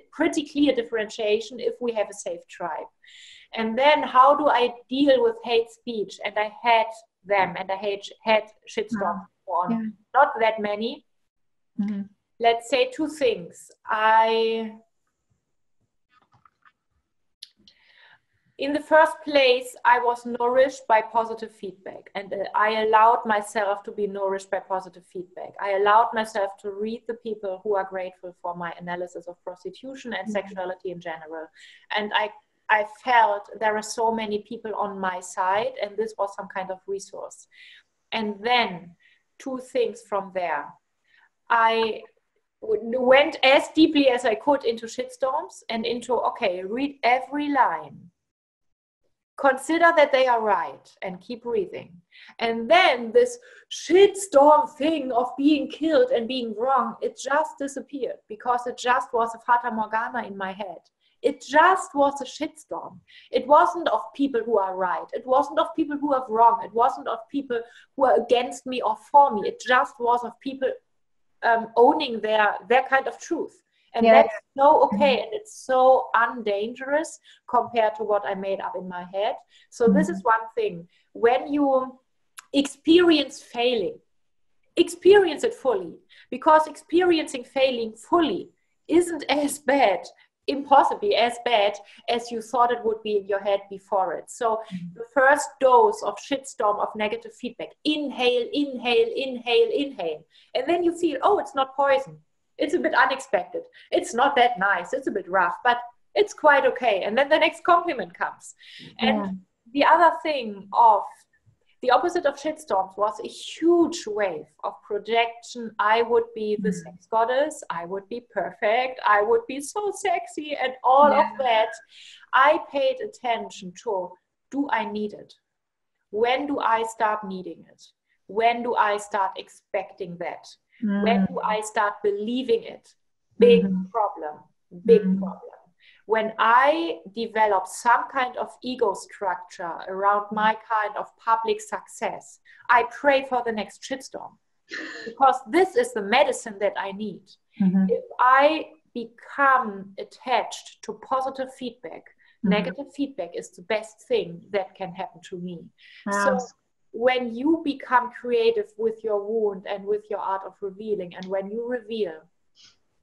pretty clear differentiation if we have a safe tribe. And then how do I deal with hate speech? And I had them, and I had shitstorms on. Yeah. Not that many. Let's say two things. In the first place, I was nourished by positive feedback, and I allowed myself to be nourished by positive feedback. I allowed myself to read the people who are grateful for my analysis of prostitution and sexuality in general. And I felt there are so many people on my side, and this was some kind of resource. And then two things from there. I went as deeply as I could into shitstorms and into, okay, read every line. Consider that they are right and keep breathing. And then this shitstorm thing of being killed and being wrong, it just disappeared because it just was a Fata Morgana in my head. It just was a shitstorm. It wasn't of people who are right. It wasn't of people who are wrong. It wasn't of people who are against me or for me. It just was of people owning their kind of truth. And that's so okay, and it's so undangerous compared to what I made up in my head. So this is one thing. When you experience failing, experience it fully, because experiencing failing fully isn't as bad, impossibly as bad as you thought it would be in your head before it. So the first dose of shitstorm of negative feedback, inhale, inhale, inhale, inhale. And then you feel, oh, it's not poison. It's a bit unexpected. It's not that nice. It's a bit rough, but it's quite okay. And then the next compliment comes. And the other thing of the opposite of shitstorms was a huge wave of projection. I would be the sex goddess. I would be perfect. I would be so sexy and all of that. I paid attention to, do I need it? When do I start needing it? When do I start expecting that? When do I start believing it? Big problem, big problem. When I develop some kind of ego structure around my kind of public success, I pray for the next shitstorm, because this is the medicine that I need. If I become attached to positive feedback, negative feedback is the best thing that can happen to me. So when you become creative with your wound and with your art of revealing, and when you reveal,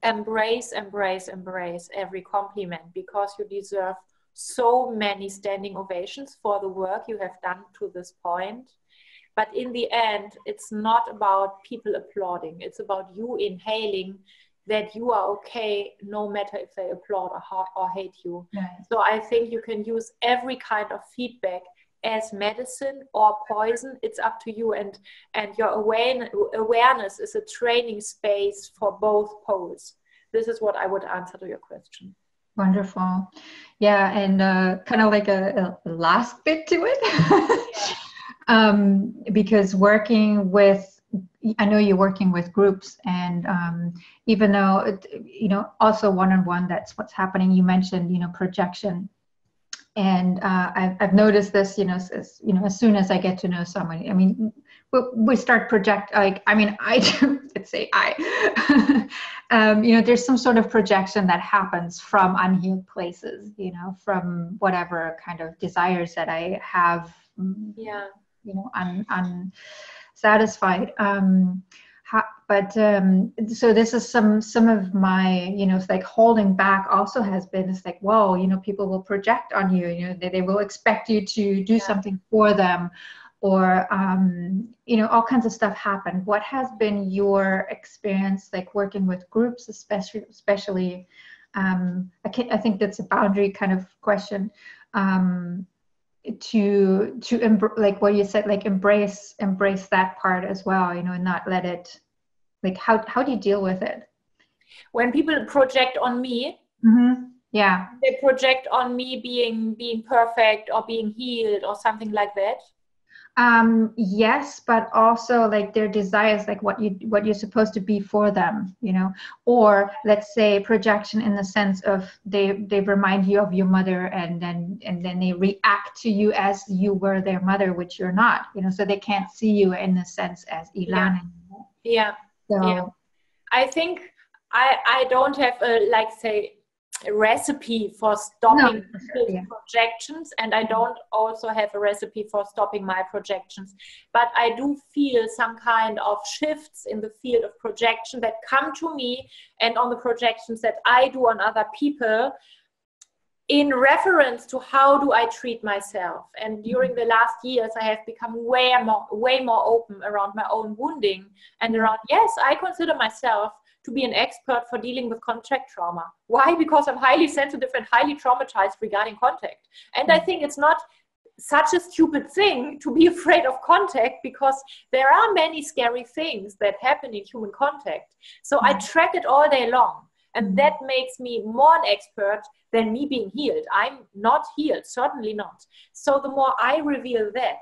embrace, embrace, embrace every compliment, because you deserve so many standing ovations for the work you have done to this point. But in the end, it's not about people applauding. It's about you inhaling that you are okay, no matter if they applaud or hate you. So I think you can use every kind of feedback as medicine or poison. It's up to you, and your awareness is a training space for both poles. This is what I would answer to your question. Wonderful. Yeah, and kind of like a last bit to it. Because working with, I know you're working with groups, and even though, also one-on-one, that's what's happening. You mentioned, projection. And I've noticed this, as soon as I get to know someone, I mean, we start project, I do, let's say there's some sort of projection that happens from unhealed places, from whatever kind of desires that I have, unsatisfied. So this is some of my, it's like holding back also has been, it's like, whoa, people will project on you, they will expect you to do something for them, or, all kinds of stuff happen. What has been your experience, like working with groups, especially I think that's a boundary kind of question. Like what you said, like embrace that part as well, and not let it, like how do you deal with it when people project on me? Yeah, they project on me being perfect or being healed or something like that. Yes, but also like their desires, like what you're supposed to be for them, or let's say projection in the sense of they remind you of your mother, and then they react to you as you were their mother, which you're not, so they can't see you in the sense as Ilan. Yeah. I think I don't have a, like, say, a recipe for stopping projections, and I don't also have a recipe for stopping my projections, but I do feel some kind of shifts in the field of projection that come to me, and on the projections that I do on other people, in reference to how do I treat myself. And during the last years, I have become way more open around my own wounding and around, yes, I consider myself to be an expert for dealing with contact trauma. Why? Because I'm highly sensitive and highly traumatized regarding contact. And I think it's not such a stupid thing to be afraid of contact, because there are many scary things that happen in human contact. So I track it all day long. And that makes me more an expert than me being healed. I'm not healed, certainly not. So the more I reveal that,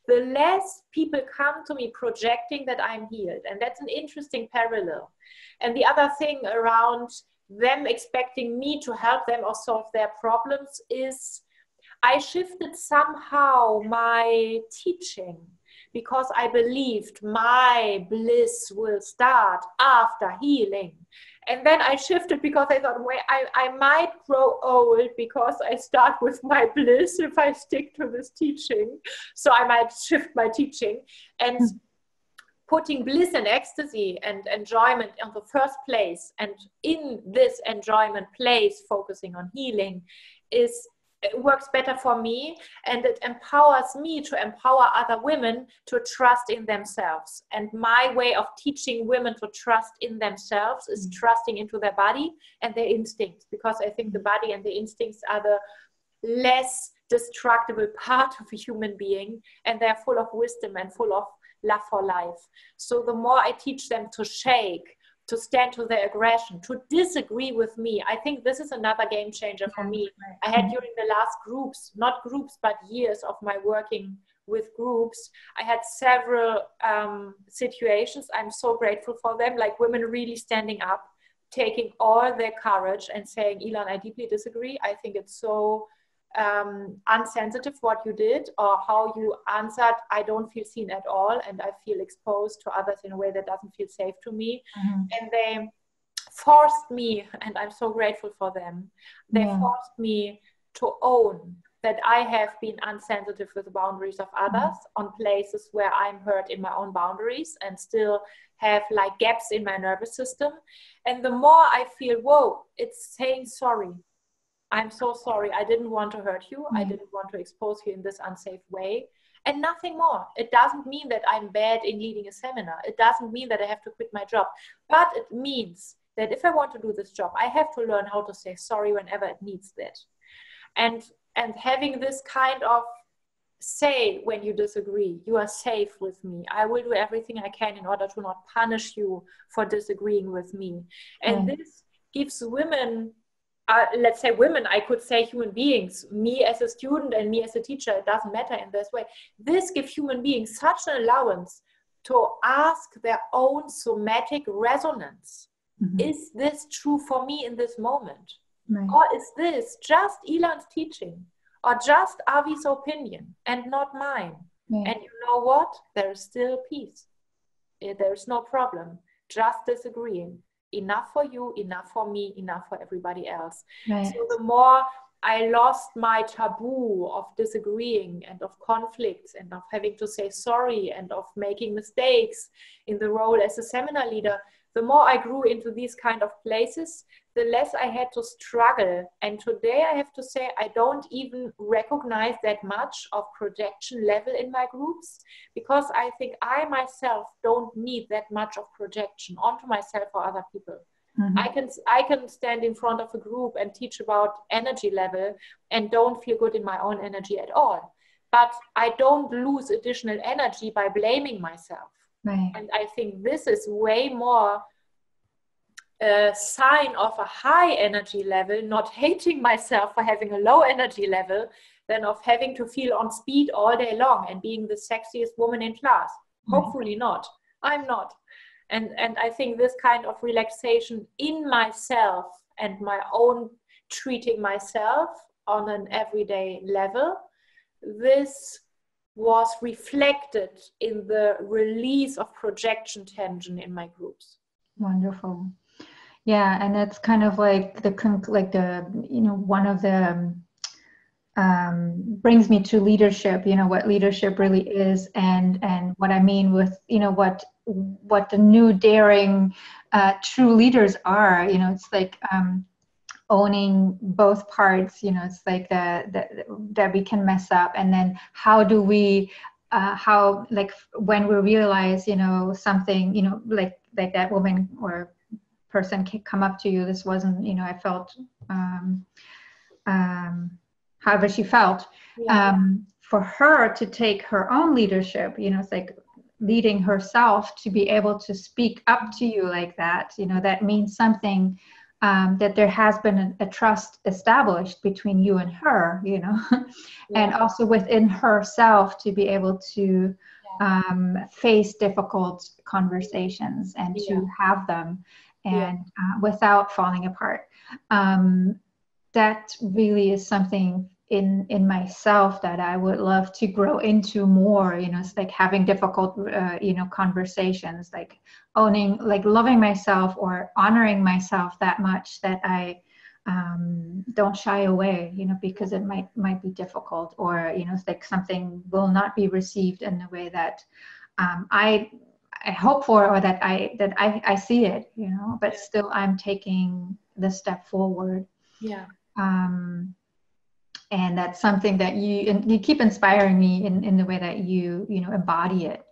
the less people come to me projecting that I'm healed. And that's an interesting parallel. And the other thing around them expecting me to help them or solve their problems is I shifted somehow my teaching, because I believed my bliss will start after healing. And then I shifted because I thought, wait, I might grow old because I start with my bliss if I stick to this teaching. So I might shift my teaching, and putting bliss and ecstasy and enjoyment on the first place, and in this enjoyment place focusing on healing, it works better for me, and it empowers me to empower other women to trust in themselves. And my way of teaching women to trust in themselves is trusting into their body and their instincts, because I think the body and the instincts are the less destructible part of a human being, and they're full of wisdom and full of love for life. So the more I teach them to shake, to stand to their aggression, to disagree with me, I think this is another game changer for me. I had during the last groups, not groups, but years of my working with groups, I had several situations. I'm so grateful for them, like women really standing up, taking all their courage and saying, Ilan, I deeply disagree. I think it's so unsensitive what you did, or how you answered. I don't feel seen at all, and I feel exposed to others in a way that doesn't feel safe to me. And they forced me, and I'm so grateful for them, they forced me to own that I have been unsensitive with the boundaries of others on places where I'm hurt in my own boundaries and still have like gaps in my nervous system. And the more I feel, whoa, it's saying sorry. I'm so sorry. I didn't want to hurt you. I didn't want to expose you in this unsafe way. And nothing more. It doesn't mean that I'm bad in leading a seminar. It doesn't mean that I have to quit my job. But it means that if I want to do this job, I have to learn how to say sorry whenever it needs that. And having this kind of say, when you disagree, you are safe with me. I will do everything I can in order to not punish you for disagreeing with me. And this gives women, let's say women, I could say human beings, me as a student and me as a teacher, it doesn't matter in this way. This gives human beings such an allowance to ask their own somatic resonance. Is this true for me in this moment? Or is this just Ilan's teaching, or just Avi's opinion and not mine? And you know what? There is still peace. There is no problem. Just disagreeing. Enough for you, enough for me, enough for everybody else. So the more I lost my taboo of disagreeing and of conflicts and of having to say sorry and of making mistakes in the role as a seminar leader, the more I grew into these kind of places, the less I had to struggle. And today I have to say, I don't even recognize that much of projection level in my groups, because I think I myself don't need that much of projection onto myself or other people. Mm-hmm. I can stand in front of a group and teach about energy level and don't feel good in my own energy at all. But I don't lose additional energy by blaming myself. Right. And I think this is way more a sign of a high energy level, not hating myself for having a low energy level, than of having to feel on speed all day long and being the sexiest woman in class. Hopefully not. I'm not. And I think this kind of relaxation in myself and my own treating myself on an everyday level, this was reflected in the release of projection tension in my groups. Wonderful. Yeah, and it's kind of like one of the brings me to leadership. What leadership really is, and what I mean with what the new daring true leaders are. It's like owning both parts. It's like that we can mess up, and then how do we how, like, when we realize something, like that woman or person can come up to you. This wasn't, I felt however she felt. Yeah. For her to take her own leadership, it's like leading herself to be able to speak up to you like that. That means something, that there has been a trust established between you and her, and also within herself to be able to face difficult conversations and to have them, and without falling apart. That really is something in myself that I would love to grow into more. It's like having difficult conversations, like owning, like loving myself or honoring myself that much that I don't shy away, because it might be difficult, or it's like something will not be received in the way that I hope for, or that I see it, but still I'm taking the step forward. And that's something that you keep inspiring me in the way that you embody it.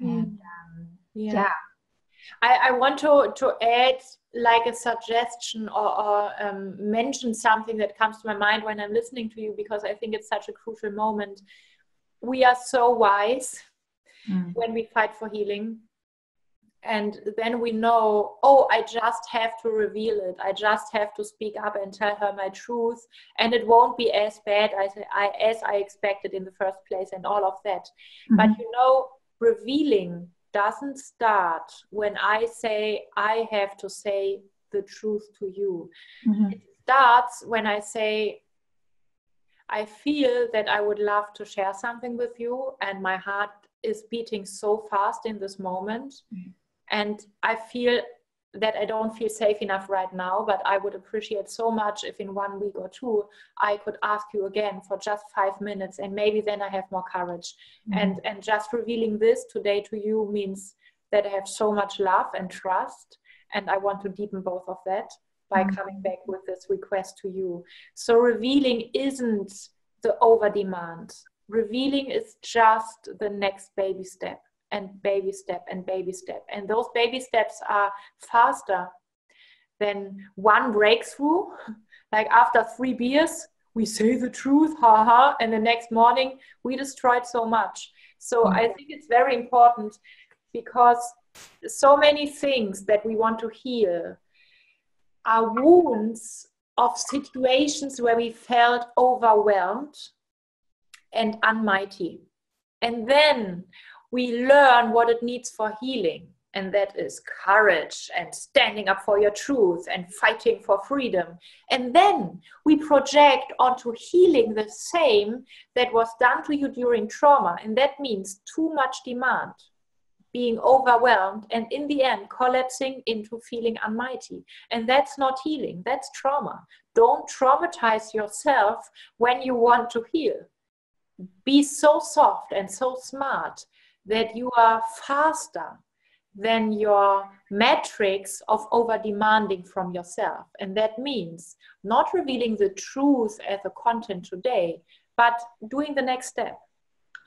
And I want to add like a suggestion or mention something that comes to my mind when I'm listening to you, because I think it's such a crucial moment. We are so wise when we fight for healing. And then we know, oh, I just have to reveal it. I just have to speak up and tell her my truth. And it won't be as bad as I expected in the first place, and all of that. But revealing doesn't start when I say I have to say the truth to you. It starts when I say, I feel that I would love to share something with you, and my heart is beating so fast in this moment. And I feel that I don't feel safe enough right now, but I would appreciate so much if in 1 week or 2, I could ask you again for just 5 minutes, and maybe then I have more courage. And just revealing this today to you means that I have so much love and trust, and I want to deepen both of that by coming back with this request to you. So revealing isn't the over demand. Revealing is just the next baby step. And baby step and baby step. And those baby steps are faster than one breakthrough. Like after 3 beers, we say the truth, haha, and the next morning we destroyed so much. So I think it's very important, because so many things that we want to heal are wounds of situations where we felt overwhelmed and unmighty. And then we learn what it needs for healing, and that is courage and standing up for your truth and fighting for freedom. And then we project onto healing the same that was done to you during trauma, and that means too much demand, being overwhelmed, and in the end collapsing into feeling unmighty. And that's not healing, that's trauma. Don't traumatize yourself when you want to heal. Be so soft and so smart that you are faster than your metrics of over-demanding from yourself. And that means not revealing the truth as a content today, but doing the next step.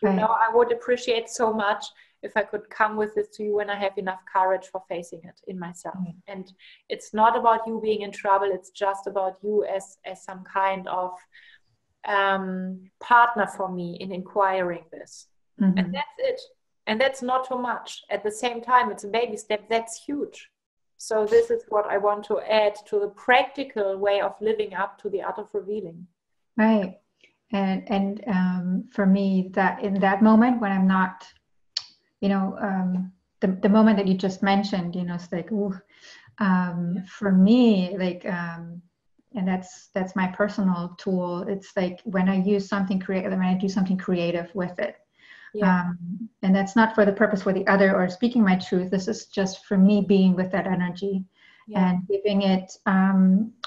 I would appreciate so much if I could come with this to you when I have enough courage for facing it in myself. And it's not about you being in trouble. It's just about you as some kind of partner for me in inquiring this. And that's it. And that's not too much. At the same time, it's a baby step. That's huge. So this is what I want to add to the practical way of living up to the art of revealing. Right. And for me, that in that moment when I'm not, you know, the moment that you just mentioned, you know, it's like, ooh, for me, like, and that's my personal tool. It's like when I use something creative, when I do something creative with it. Yeah. And that's not for the purpose for the other or speaking my truth. This is just for me being with that energy and giving it,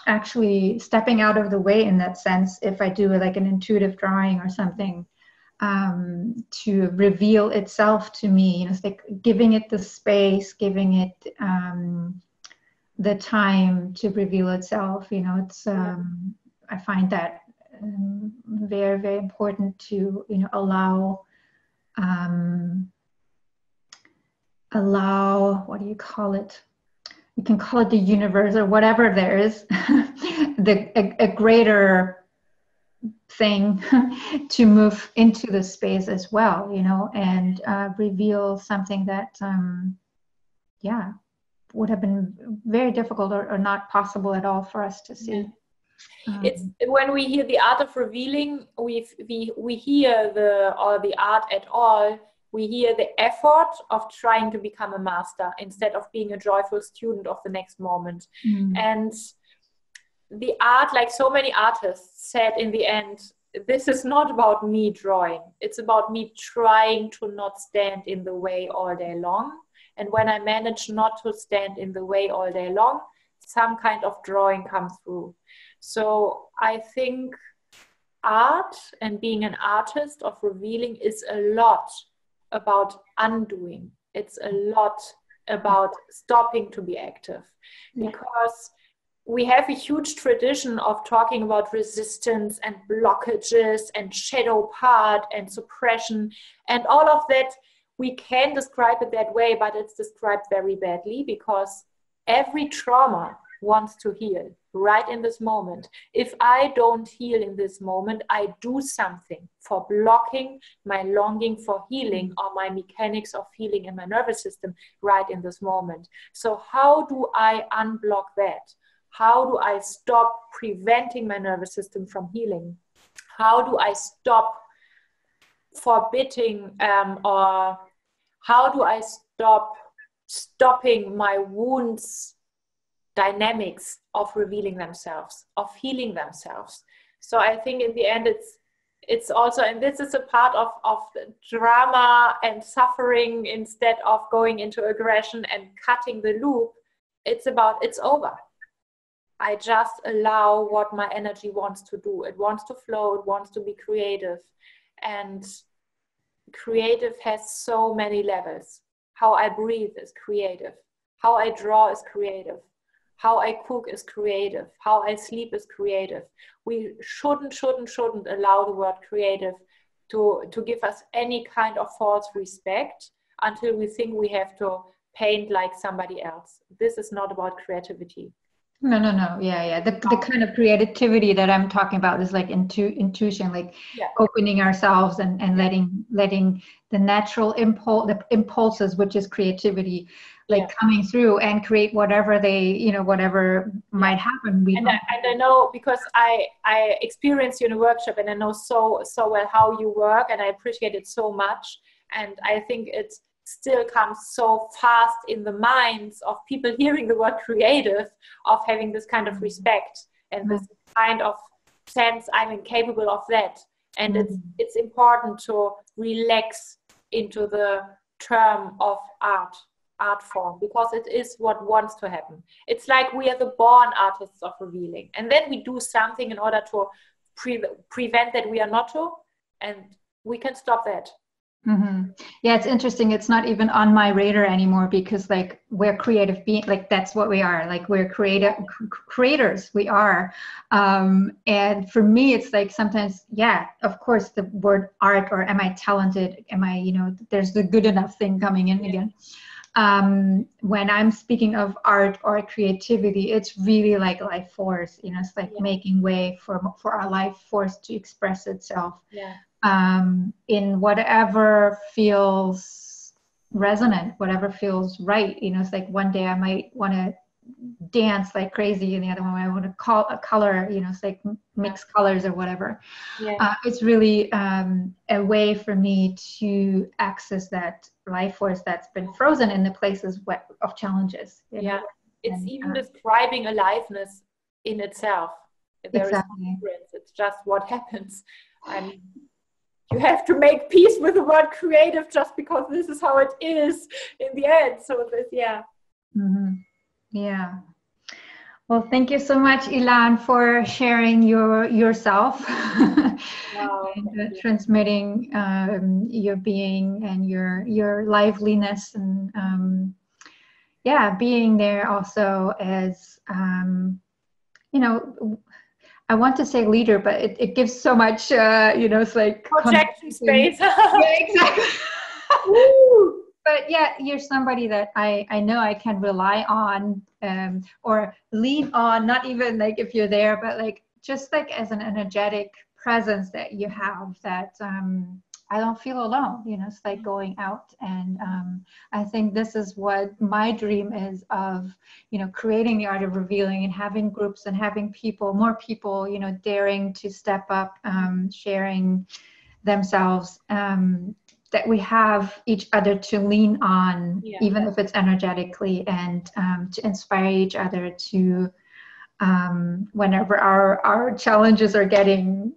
actually stepping out of the way in that sense. If I do like an intuitive drawing or something, to reveal itself to me, you know, it's like giving it the space, giving it the time to reveal itself. You know, it's I find that very, very important to, you know, allow, what do you call it? You can call it the universe or whatever there is, a greater thing to move into the space as well, you know, and reveal something that, would have been very difficult or not possible at all for us to see. It's when we hear the art of revealing, we hear the art at all. We hear the effort of trying to become a master instead of being a joyful student of the next moment. And the art, like so many artists said in the end, this is not about me drawing. It's about me trying to not stand in the way all day long. And when I manage not to stand in the way all day long, some kind of drawing comes through. So I think art and being an artist of revealing is a lot about undoing. It's a lot about stopping to be active, because we have a huge tradition of talking about resistance and blockages and shadow part and suppression and all of that. We can describe it that way, but it's described very badly, because every trauma wants to heal right in this moment. If I don't heal in this moment, I do something for blocking my longing for healing or my mechanics of healing in my nervous system right in this moment. So how do I unblock that? How do I stop preventing my nervous system from healing? How do I stop forbidding, or how do I stopping my wounds dynamics of revealing themselves, of healing themselves? So I think in the end it's also, and this is a part of the drama and suffering, instead of going into aggression and cutting the loop, it's about, it's over. I just allow what my energy wants to do. It wants to flow, it wants to be creative. And creative has so many levels. How I breathe is creative. How I draw is creative. How I cook is creative. How I sleep is creative. We shouldn't allow the word creative to give us any kind of false respect until we think we have to paint like somebody else. This is not about creativity. No. Yeah. The kind of creativity that I'm talking about is like intuition, like opening ourselves and letting the natural impulses, which is creativity, like coming through and create whatever whatever might happen. And I know, because I experienced you in a workshop, and I know so well how you work, and I appreciate it so much. And I think it still comes so fast in the minds of people hearing the word creative, of having this kind of respect and this kind of sense, I'm incapable of that. And it's important to relax into the term of art form, because it is what wants to happen. It's like we are the born artists of revealing, and then we do something in order to prevent that we are not to, and we can stop that. Mm-hmm. Yeah, it's interesting. It's not even on my radar anymore because like we're creative being, like that's what we are. Like we're creative creators. We are. And for me, it's like sometimes, yeah, of course, the word art or am I talented? Am I, there's the good enough thing coming in again. When I'm speaking of art or creativity, it's really like life force. It's like making way for our life force to express itself. Yeah. In whatever feels resonant, whatever feels right. It's like one day I might want to dance like crazy, and the other one I want to call a color. It's like mix colors or whatever. Yeah. It's really a way for me to access that life force that's been frozen in the places of challenges. Yeah, it's and, even describing aliveness in itself. There exactly. is no difference. It's just what happens. You have to make peace with the word creative just because this is how it is in the end. So this, yeah. Mm-hmm. Yeah. Well, thank you so much, Ilan, for sharing yourself Wow, and transmitting your being and your liveliness and being there also as I want to say leader, but it gives so much, it's like projection space. Yeah, exactly. But yeah, you're somebody that I know I can rely on or lean on, not even like if you're there, but like just like as an energetic presence that you have that I don't feel alone. It's like going out. And I think this is what my dream is of, creating the art of revealing and having groups and having more people, daring to step up, sharing themselves, that we have each other to lean on, even if it's energetically, and to inspire each other to, whenever our challenges are getting,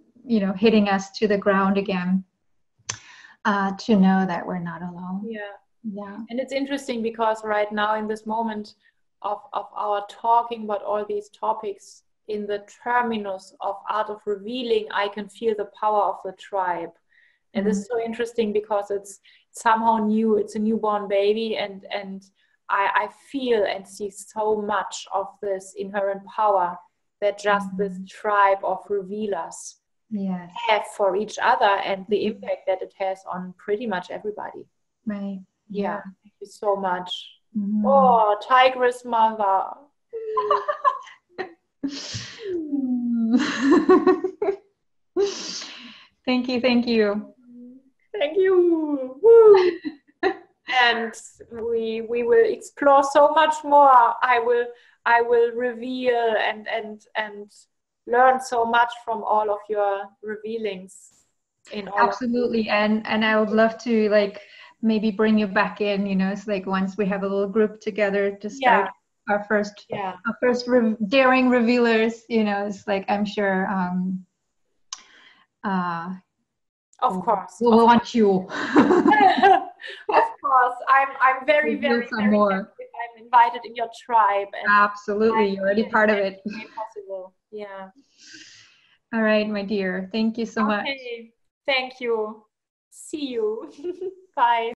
hitting us to the ground again, to know that we're not alone. Yeah. And it's interesting because right now in this moment of our talking about all these topics, in the terminus of art of revealing, I can feel the power of the tribe. And this is so interesting because it's somehow new. It's a newborn baby, and I feel and see so much of this inherent power that just this tribe of revealers have for each other, and the impact that it has on pretty much everybody. Right. Yeah. Thank you so much. Oh, Tigress mother. Thank you. Thank you. Woo. And we will explore so much more. I will reveal and learn so much from all of your revealings. Absolutely. And I would love to like maybe bring you back in, it's like once we have a little group together to start our first daring revealers, it's like I'm sure of course we'll want you. Of course, I'm very happy if I'm invited in your tribe. And absolutely, you're already part of it. Possible. Yeah. All right, my dear. Thank you so much. Thank you. See you. Bye.